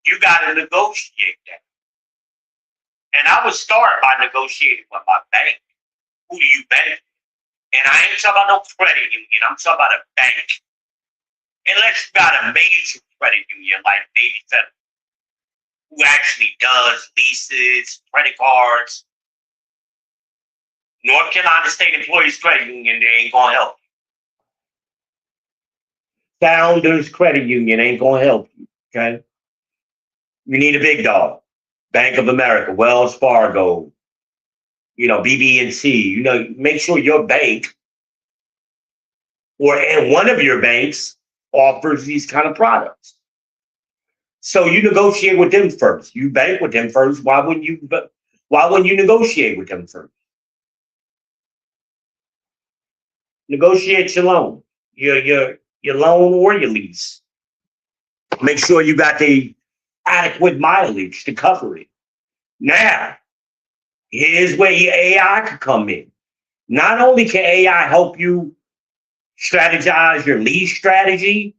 You got to negotiate that. And I would start by negotiating with my bank. Who do you bank? And I ain't talking about no credit union. I'm talking about a bank. Unless you got a major credit union like Navy Federal, who actually does leases, credit cards. North Carolina State Employees Credit Union, they ain't gonna help you. Founders Credit Union ain't gonna help you. Okay. You need a big dog. Bank of America, Wells Fargo, BB&T. Make sure your bank and one of your banks offers these kind of products. So you negotiate with them first. You bank with them first. Why wouldn't you negotiate with them first? Negotiate your loan, your loan or your lease. Make sure you got the adequate mileage to cover it. Now, here's where your AI could come in. Not only can AI help you strategize your lease strategy,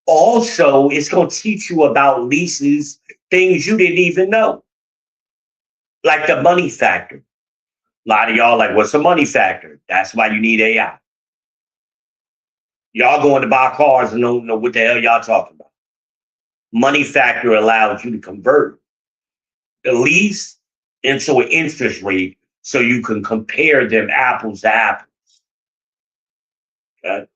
also it's going to teach you about leases, things you didn't even know. Like the money factor. A lot of y'all like, what's the money factor? That's why you need AI. Y'all going to buy cars and don't know what the hell y'all talking about. Money factor allows you to convert the lease into an interest rate so you can compare them apples to apples. Okay?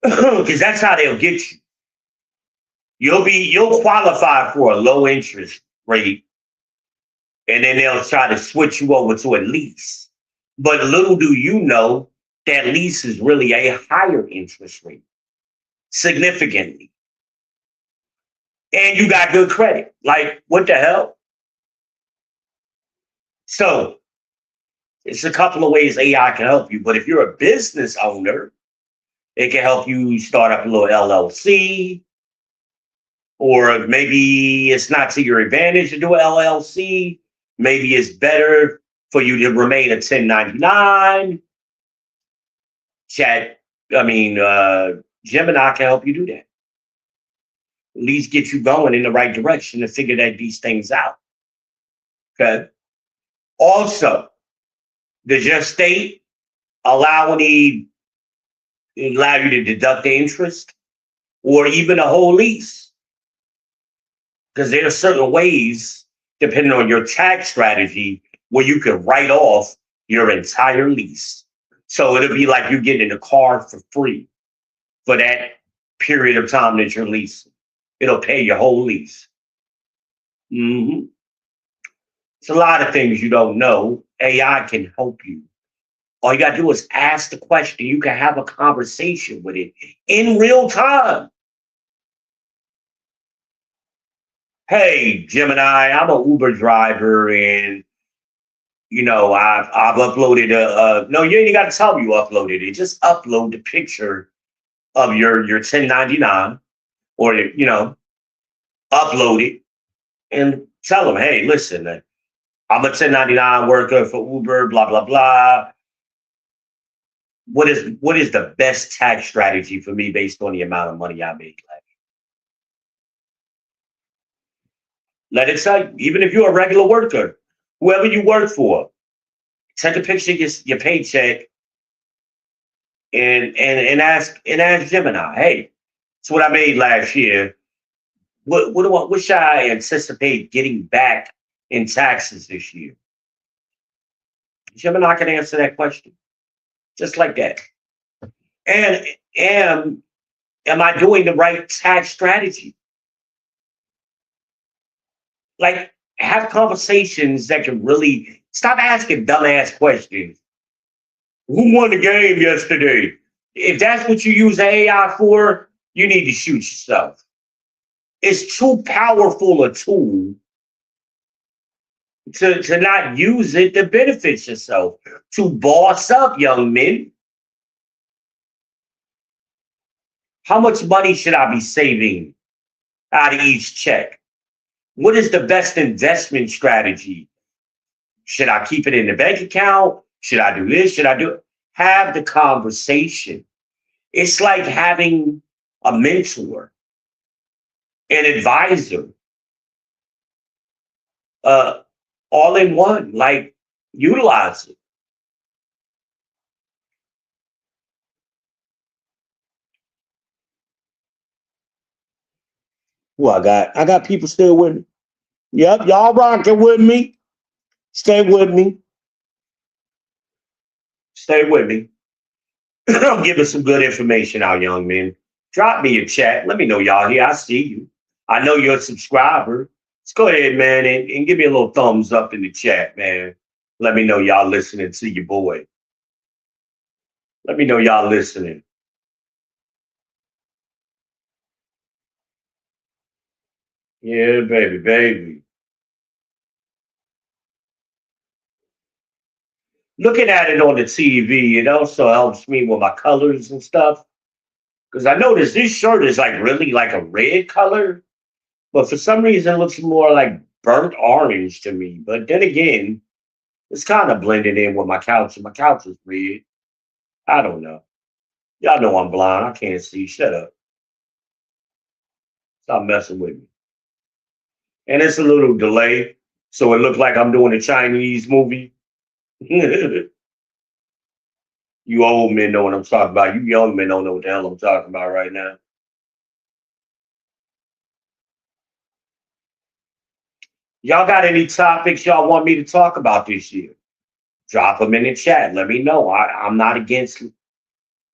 Because that's how they'll get you. You'll qualify for a low interest rate, and then they'll try to switch you over to a lease. But little do you know that lease is really a higher interest rate, significantly. And you got good credit. Like, what the hell? So, it's a couple of ways AI can help you. But if you're a business owner, it can help you start up a little LLC. Or maybe it's not to your advantage to do an LLC. Maybe it's better for you to remain a 1099. Gemini can help you do that. At least get you going in the right direction to figure these things out. Okay. Also, does your state allow you to deduct the interest or even a whole lease? Because there are certain ways, depending on your tax strategy, where you can write off your entire lease. So it'll be like you getting a car for free for that period of time that you're leasing. It'll pay your whole lease. Mm-hmm. It's a lot of things you don't know. AI can help you. All you got to do is ask the question. You can have a conversation with it in real time. Hey, Gemini, I'm an Uber driver, and I've uploaded no, you ain't got to tell me you uploaded it. Just upload the picture of your 1099, or upload it and tell them, hey, listen, I'm a 1099 worker for Uber, blah blah blah. What is the best tax strategy for me based on the amount of money I make? Let it say, even if you're a regular worker, whoever you work for, take a picture of your paycheck and ask Gemini, hey, it's what I made last year. What should I anticipate getting back in taxes this year? Gemini can answer that question just like that. And am am I doing the right tax strategy? Like, have conversations that can really stop asking dumbass questions. Who won the game yesterday? If that's what you use AI for, you need to shoot yourself. It's too powerful a tool to not use it to benefit yourself, to boss up, young men. How much money should I be saving out of each check? What is the best investment strategy? Should I keep it in the bank account? Should I do this? Should I do it? Have the conversation. It's like having a mentor, an advisor, uh, all in one. Like, utilize it. Who I got? I got people still with me. Yep, y'all rocking with me. Stay with me. Stay with me. I'm giving some good information out, young men. Drop me a chat. Let me know y'all here. I see you. I know you're a subscriber. Let's go ahead, man, and give me a little thumbs up in the chat, man. Let me know y'all listening to your boy. Let me know y'all listening. Yeah, baby, baby. Looking at it on the TV, it also helps me with my colors and stuff. Because I noticed this shirt is like really like a red color, but for some reason it looks more like burnt orange to me. But then again, it's kind of blended in with my couch, and my couch is red. I don't know. Y'all know I'm blind. I can't see. Shut up. Stop messing with me. And it's a little delay, so it looks like I'm doing a Chinese movie. You old men know what I'm talking about. You young men don't know what the hell I'm talking about right now. Y'all got any topics y'all want me to talk about this year? Drop them in the chat. Let me know. I'm not against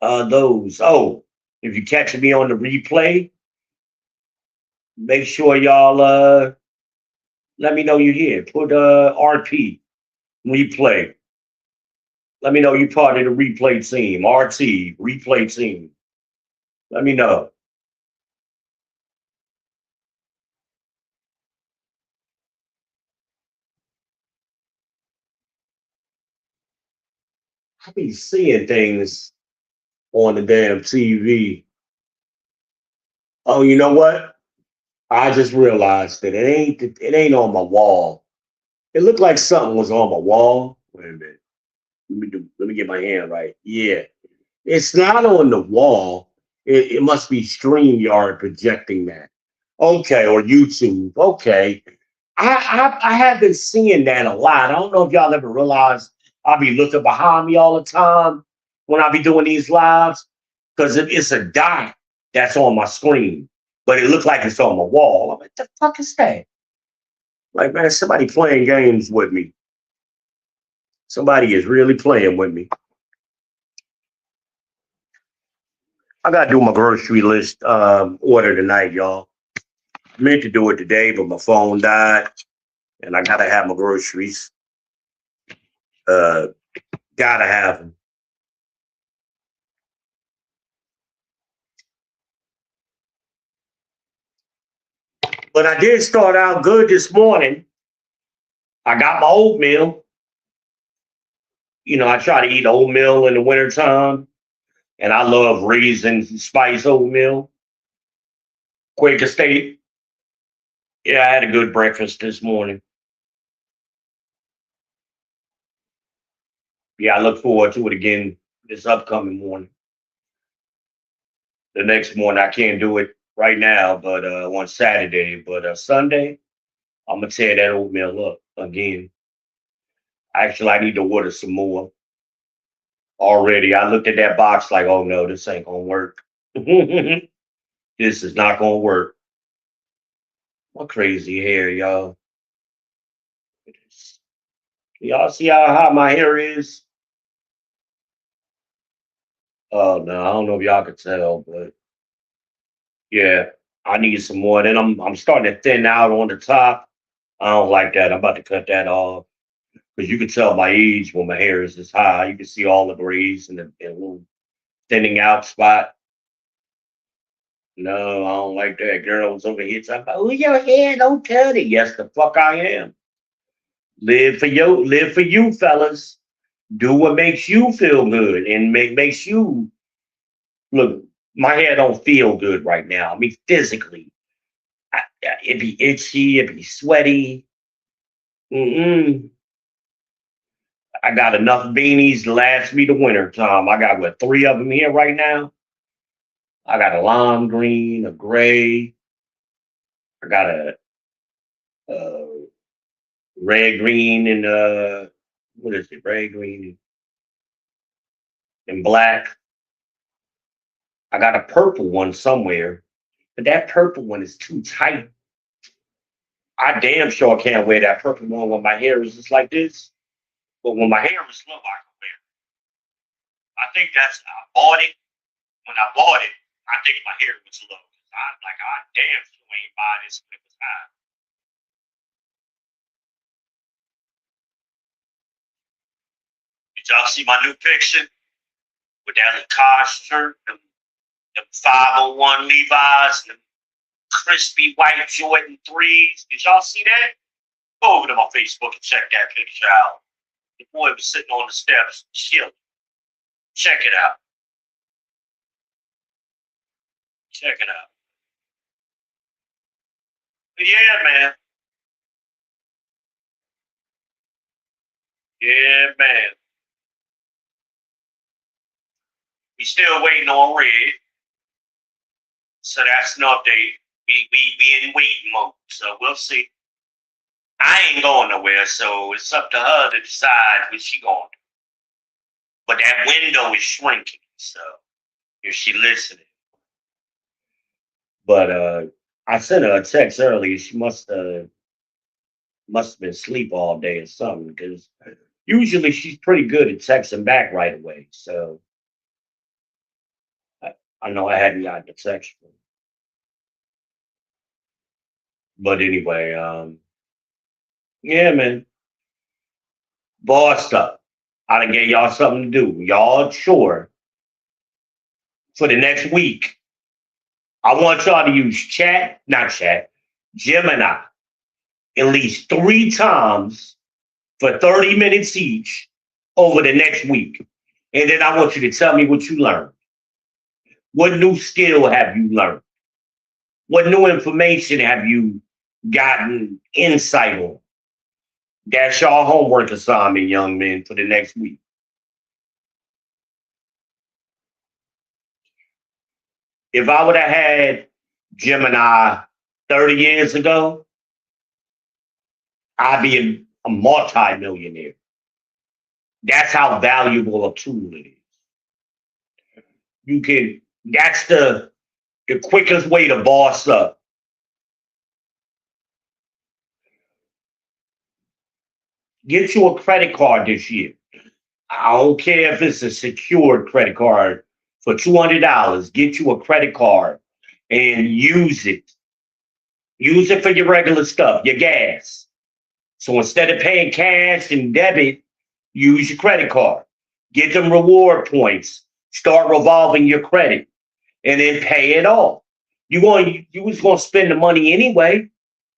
those. Oh, if you catch me on the replay, make sure y'all let me know you're here. Put RP replay. Let me know you're part of the replay team. RT replay team. Let me know. I be seeing things on the damn TV. Oh, you know what? I just realized that it ain't on my wall. It looked like something was on my wall. Wait a minute. Let me get my hand right. Yeah. It's not on the wall. It must be StreamYard projecting that. Okay, or YouTube. Okay. I have been seeing that a lot. I don't know if y'all ever realized I'll be looking behind me all the time when I be doing these lives because it's a dot that's on my screen, but it looks like it's on my wall. I'm like, the fuck is that? Like, man, somebody playing games with me. Somebody is really playing with me. I gotta do my grocery list order tonight, y'all. I meant to do it today, but my phone died, and I gotta have my groceries. Uh, gotta have them. But I did start out good this morning. I got my oatmeal. I try to eat oatmeal in the wintertime, and I love raisins and spice oatmeal. Quaker State. Yeah, I had a good breakfast this morning. Yeah, I look forward to it again this upcoming morning. The next morning, I can't do it right now, but on Saturday. But Sunday, I'm gonna tear that oatmeal up again. Actually, I need to order some more already. I looked at that box like, oh no, this ain't gonna work. This is not gonna work. What crazy hair, y'all. Y'all see how hot my hair is? Oh no, I don't know if y'all could tell, but yeah, I need some more. Then I'm starting to thin out on the top. I don't like that. I'm about to cut that off because you can tell my age when my hair is this high. You can see all the grays and the little thinning out spot. No, I don't like that. Girls over here talking about, oh, your hair, don't cut it. Yes, the fuck I am. Live for you, fellas. Do what makes you feel good and makes you look. My hair don't feel good right now. I mean, physically, it be itchy, it be sweaty. Mm-mm. I got enough beanies to last me the winter time. I got what, three of them here right now. I got a lime green, a gray. I got a red, green, and what is it? Red, green, and black. I got a purple one somewhere, but that purple one is too tight. I damn sure can't wear that purple one when my hair is just like this. But when my hair is low, I can wear it. I think that's I bought it. When I bought it, I think my hair was low. I damn sure ain't buy this when it was high. Did y'all see my new picture with that Lacoste shirt, the 501 Levi's, the crispy white Jordan 3s? Did y'all see that? Go over to my Facebook and check that picture out. The boy was sitting on the steps, chilling. Check it out. Check it out. But yeah, man. Yeah, man. We still waiting on red. So that's an update. We in waiting mode. So we'll see. I ain't going nowhere, so it's up to her to decide where she going. But that window is shrinking, so if she listening. But I sent her a text earlier. She must have been asleep all day or something, because usually she's pretty good at texting back right away. So I, I know I hadn't gotten a text from her. But anyway, yeah, man, bossed up. I done gave y'all something to do. Y'all sure for the next week. I want y'all to use not chat, Gemini, at least 3 times for 30 minutes each over the next week. And then I want you to tell me what you learned. What new skill have you learned? What new information have you gotten insight on? That's your homework assignment, young men, for the next week. If I would have had Gemini 30 years ago, I'd be a multi-millionaire. That's how valuable a tool it is. That's the quickest way to boss up. Get you a credit card this year. I don't care if it's a secured credit card for $200. Get you a credit card and use it. Use it for your regular stuff, your gas. So instead of paying cash and debit, use your credit card. Get them reward points. Start revolving your credit and then pay it off. You was going to spend the money anyway.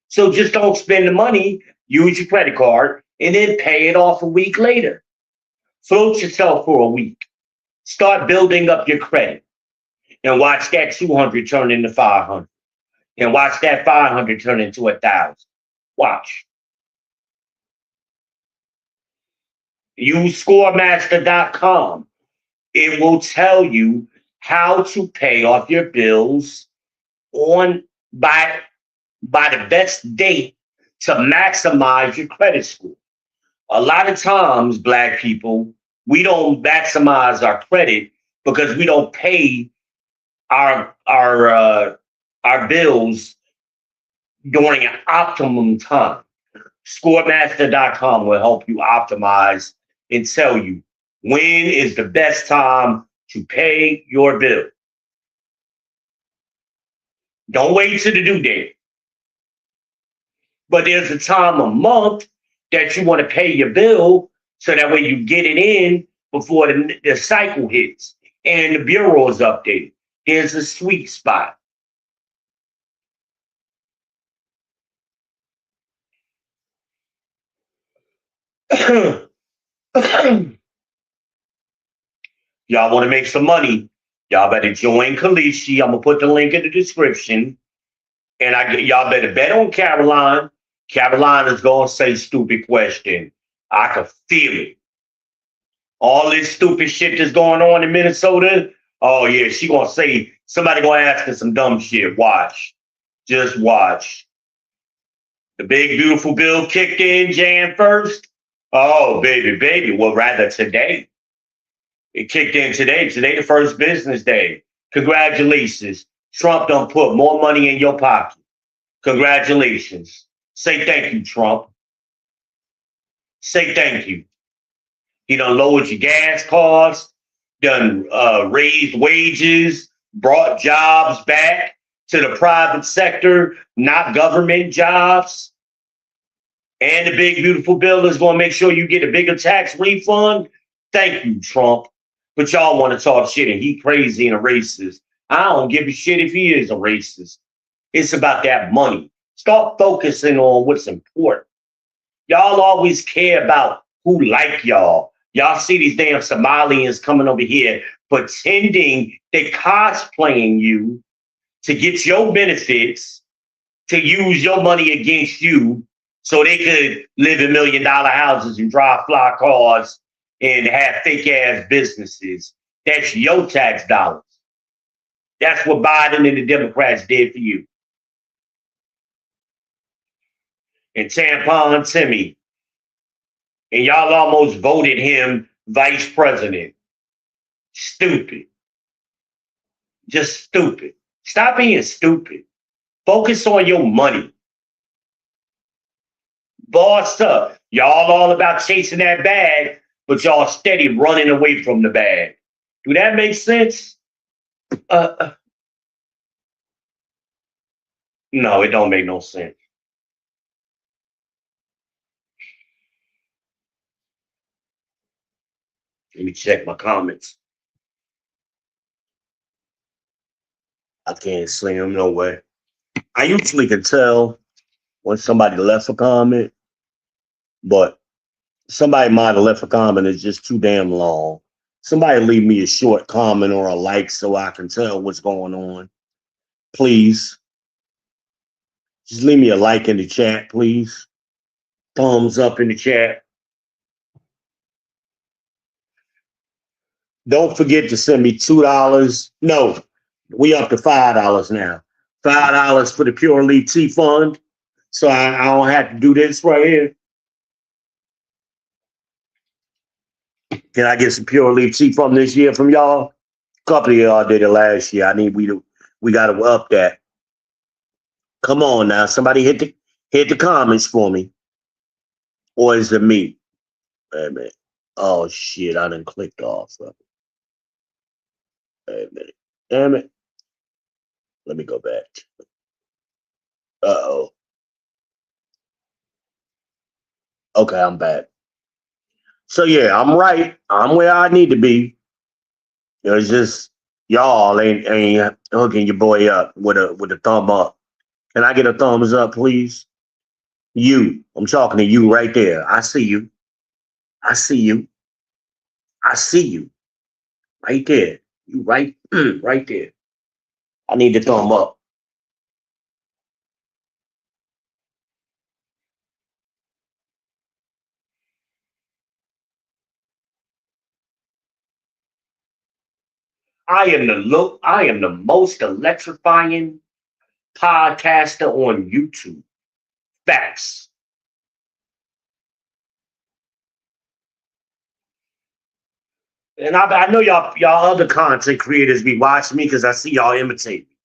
So just don't spend the money, use your credit card, and then pay it off a week later. Float yourself for a week. Start building up your credit and watch that 200 turn into 500 and watch that 500 turn into 1,000. Watch. Use scoremaster.com. It will tell you how to pay off your bills on by the best date to maximize your credit score. A lot of times, Black people, we don't maximize our credit because we don't pay our bills during an optimum time. Scoremaster.com will help you optimize and tell you when is the best time to pay your bill. Don't wait till the due date. But there's a time a month that you want to pay your bill so that way you get it in before the cycle hits and the bureau is updated. There's a sweet spot. Y'all want to make some money? Y'all better join Kalishi. I'm gonna put the link in the description. And y'all better bet on Caroline. Caroline is gonna say stupid question. I can feel it. All this stupid shit that's going on in Minnesota. Oh yeah, she gonna say somebody gonna ask her some dumb shit. Watch, just watch. The big beautiful bill kicked in Jan 1st. Oh baby, baby. Well, rather today. It kicked in today. Today, the first business day. Congratulations. Trump done put more money in your pocket. Congratulations. Say thank you, Trump. Say thank you. He done lowered your gas costs, done raised wages, brought jobs back to the private sector, not government jobs. And the big, beautiful bill is going to make sure you get a bigger tax refund. Thank you, Trump. But y'all want to talk shit and he crazy and a racist. I don't give a shit if he is a racist. It's about that money. Start focusing on what's important. Y'all always care about who like y'all. Y'all see these damn Somalians coming over here pretending they cosplaying you to get your benefits, to use your money against you so they could live in $1 million houses and drive fly cars and have fake ass businesses. That's your tax dollars. That's what Biden and the Democrats did for you. And Tampon Timmy. And y'all almost voted him vice president. Stupid. Just stupid. Stop being stupid. Focus on your money. Boss up. Y'all all about chasing that bag, but y'all steady running away from the bag. Do that make sense? No, it don't make no sense. Let me check my comments. I can't see them nowhere. I usually can tell when somebody left a comment, but somebody might have left a comment that's just too damn long. Somebody leave me a short comment or a like so I can tell what's going on. Please. Just leave me a like in the chat, please. Thumbs up in the chat. Don't forget to send me $2. No, we up to $5 now. $5 for the Pure Elite Tea Fund. So I don't have to do this right here. Can I get some Pure Elite Tea from this year from y'all? A couple of y'all did it last year. We got to up that. Come on now, somebody hit the comments for me. Or is it me? Wait a minute. Oh shit, I done clicked off of it. Wait a minute. Damn it. Let me go back. Uh-oh. Okay, I'm back. So yeah, I'm right. I'm where I need to be. It's just y'all ain't hooking your boy up with a thumb up. Can I get a thumbs up, please? You. I'm talking to you right there. I see you. I see you. I see you. Right there. You right there. I need the thumb up. I am the most electrifying podcaster on YouTube. Facts. And I know y'all other content creators be watching me because I see y'all imitate me.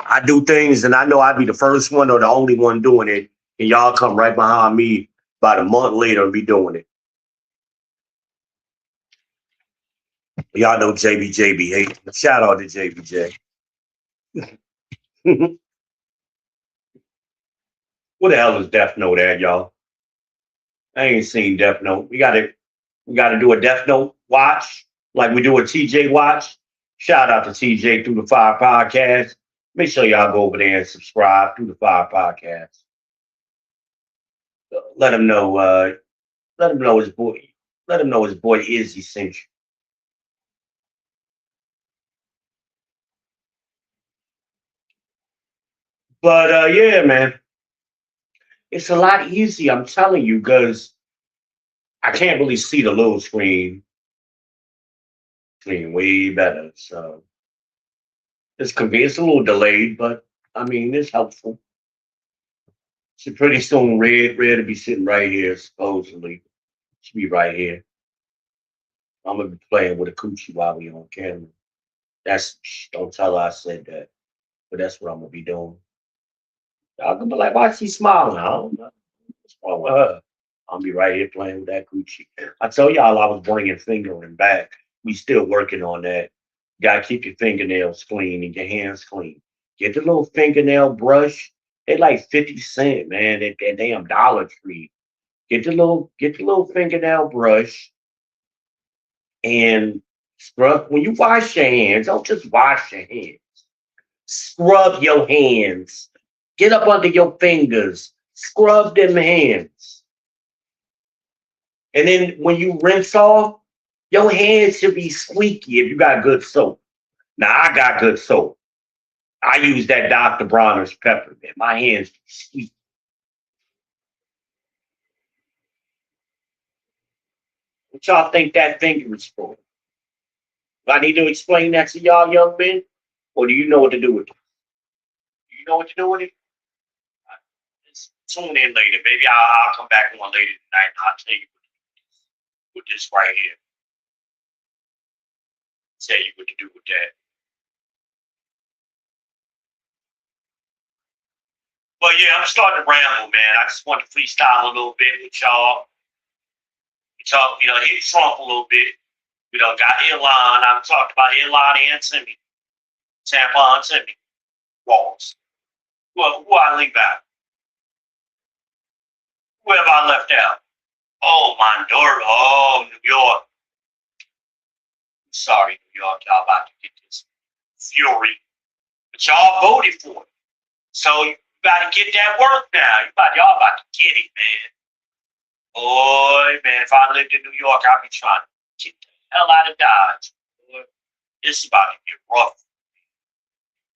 I do things and I know I be the first one or the only one doing it, and y'all come right behind me About a month later, I'll be doing it. Y'all know JBJ be hating. Shout out to JBJ. What the hell is Death Note at, y'all? I ain't seen Death Note. We gotta do a Death Note watch, like we do a TJ watch. Shout out to TJ through the Fire Podcast. Make sure y'all go over there and subscribe through the Fire Podcast. Let him know. Let him know his boy. Let him know his boy Izzy sent you. But yeah, man, it's a lot easier. I'm telling you, because I can't really see the little screen way better. So it's convenient. It's a little delayed, but I mean, it's helpful. So pretty soon, Red will be sitting right here, supposedly. Should be right here. I'm gonna be playing with a coochie while we on camera. Don't tell her I said that, but that's what I'm gonna be doing. Y'all gonna be like, why is she smiling? I don't know. What's wrong with her? I'll be right here playing with that coochie. I told y'all I was bringing fingering back. We still working on that. You gotta keep your fingernails clean and your hands clean. Get the little fingernail brush. They like 50 cents, man. That damn Dollar Tree. Get the little fingernail brush and scrub. When you wash your hands, don't just wash your hands. Scrub your hands. Get up under your fingers. Scrub them hands. And then when you rinse off, your hands should be squeaky if you got good soap. Now, I got good soap. I use that Dr. Bronner's peppermint. My hands be squeaky. What y'all think that finger is for? Do I need to explain that to y'all young men? Or do you know what to do with it? Do you know what to do with it? Just tune in later. Maybe I'll come back on later tonight and I'll tell you with this right here. Tell you what to do with that. But yeah, I'm starting to ramble, man. I just want to freestyle a little bit with y'all. Hit Trump a little bit. Got Elon. I've talked about Elon and Timmy. Tampa and Timmy. Walls. Well, who I leave out? Who have I left out? Oh, Mondoro. Oh, New York. Sorry, New York. Y'all about to get this fury. But y'all voted for it. So you got to get that work now. Y'all about to get it, man. Boy, man, if I lived in New York, I'd be trying to get the hell out of Dodge. Boy, it's about to get rough.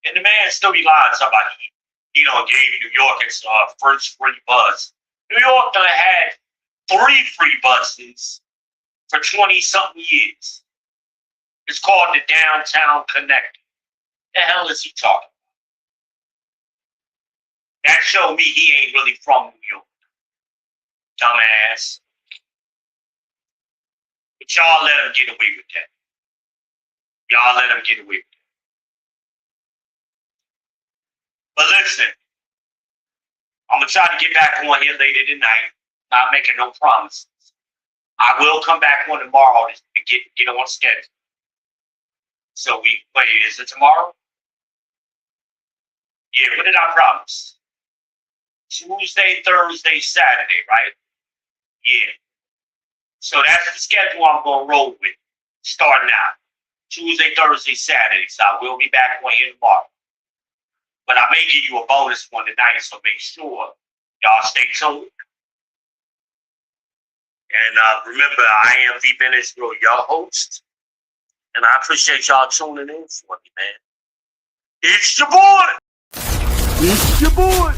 And the man still be lying to somebody. He gave New York its first free bus. New York done had 3 free buses for 20-something years. It's called the Downtown Connector. The hell is he talking about? That showed me he ain't really from New York. Dumbass. But y'all let him get away with that. Y'all let him get away with that. But listen, I'm going to try to get back on here later tonight. Not making no promises. I will come back on tomorrow to get on schedule. So is it tomorrow? Yeah, what did I promise? Tuesday, Thursday, Saturday, right? Yeah. So that's the schedule I'm going to roll with, starting out. Tuesday, Thursday, Saturday. So I will be back on here tomorrow. But I may give you a bonus one tonight, so make sure y'all stay tuned. And remember, I am the Minister, your host. And I appreciate y'all tuning in for me, man. It's your boy. It's your boy.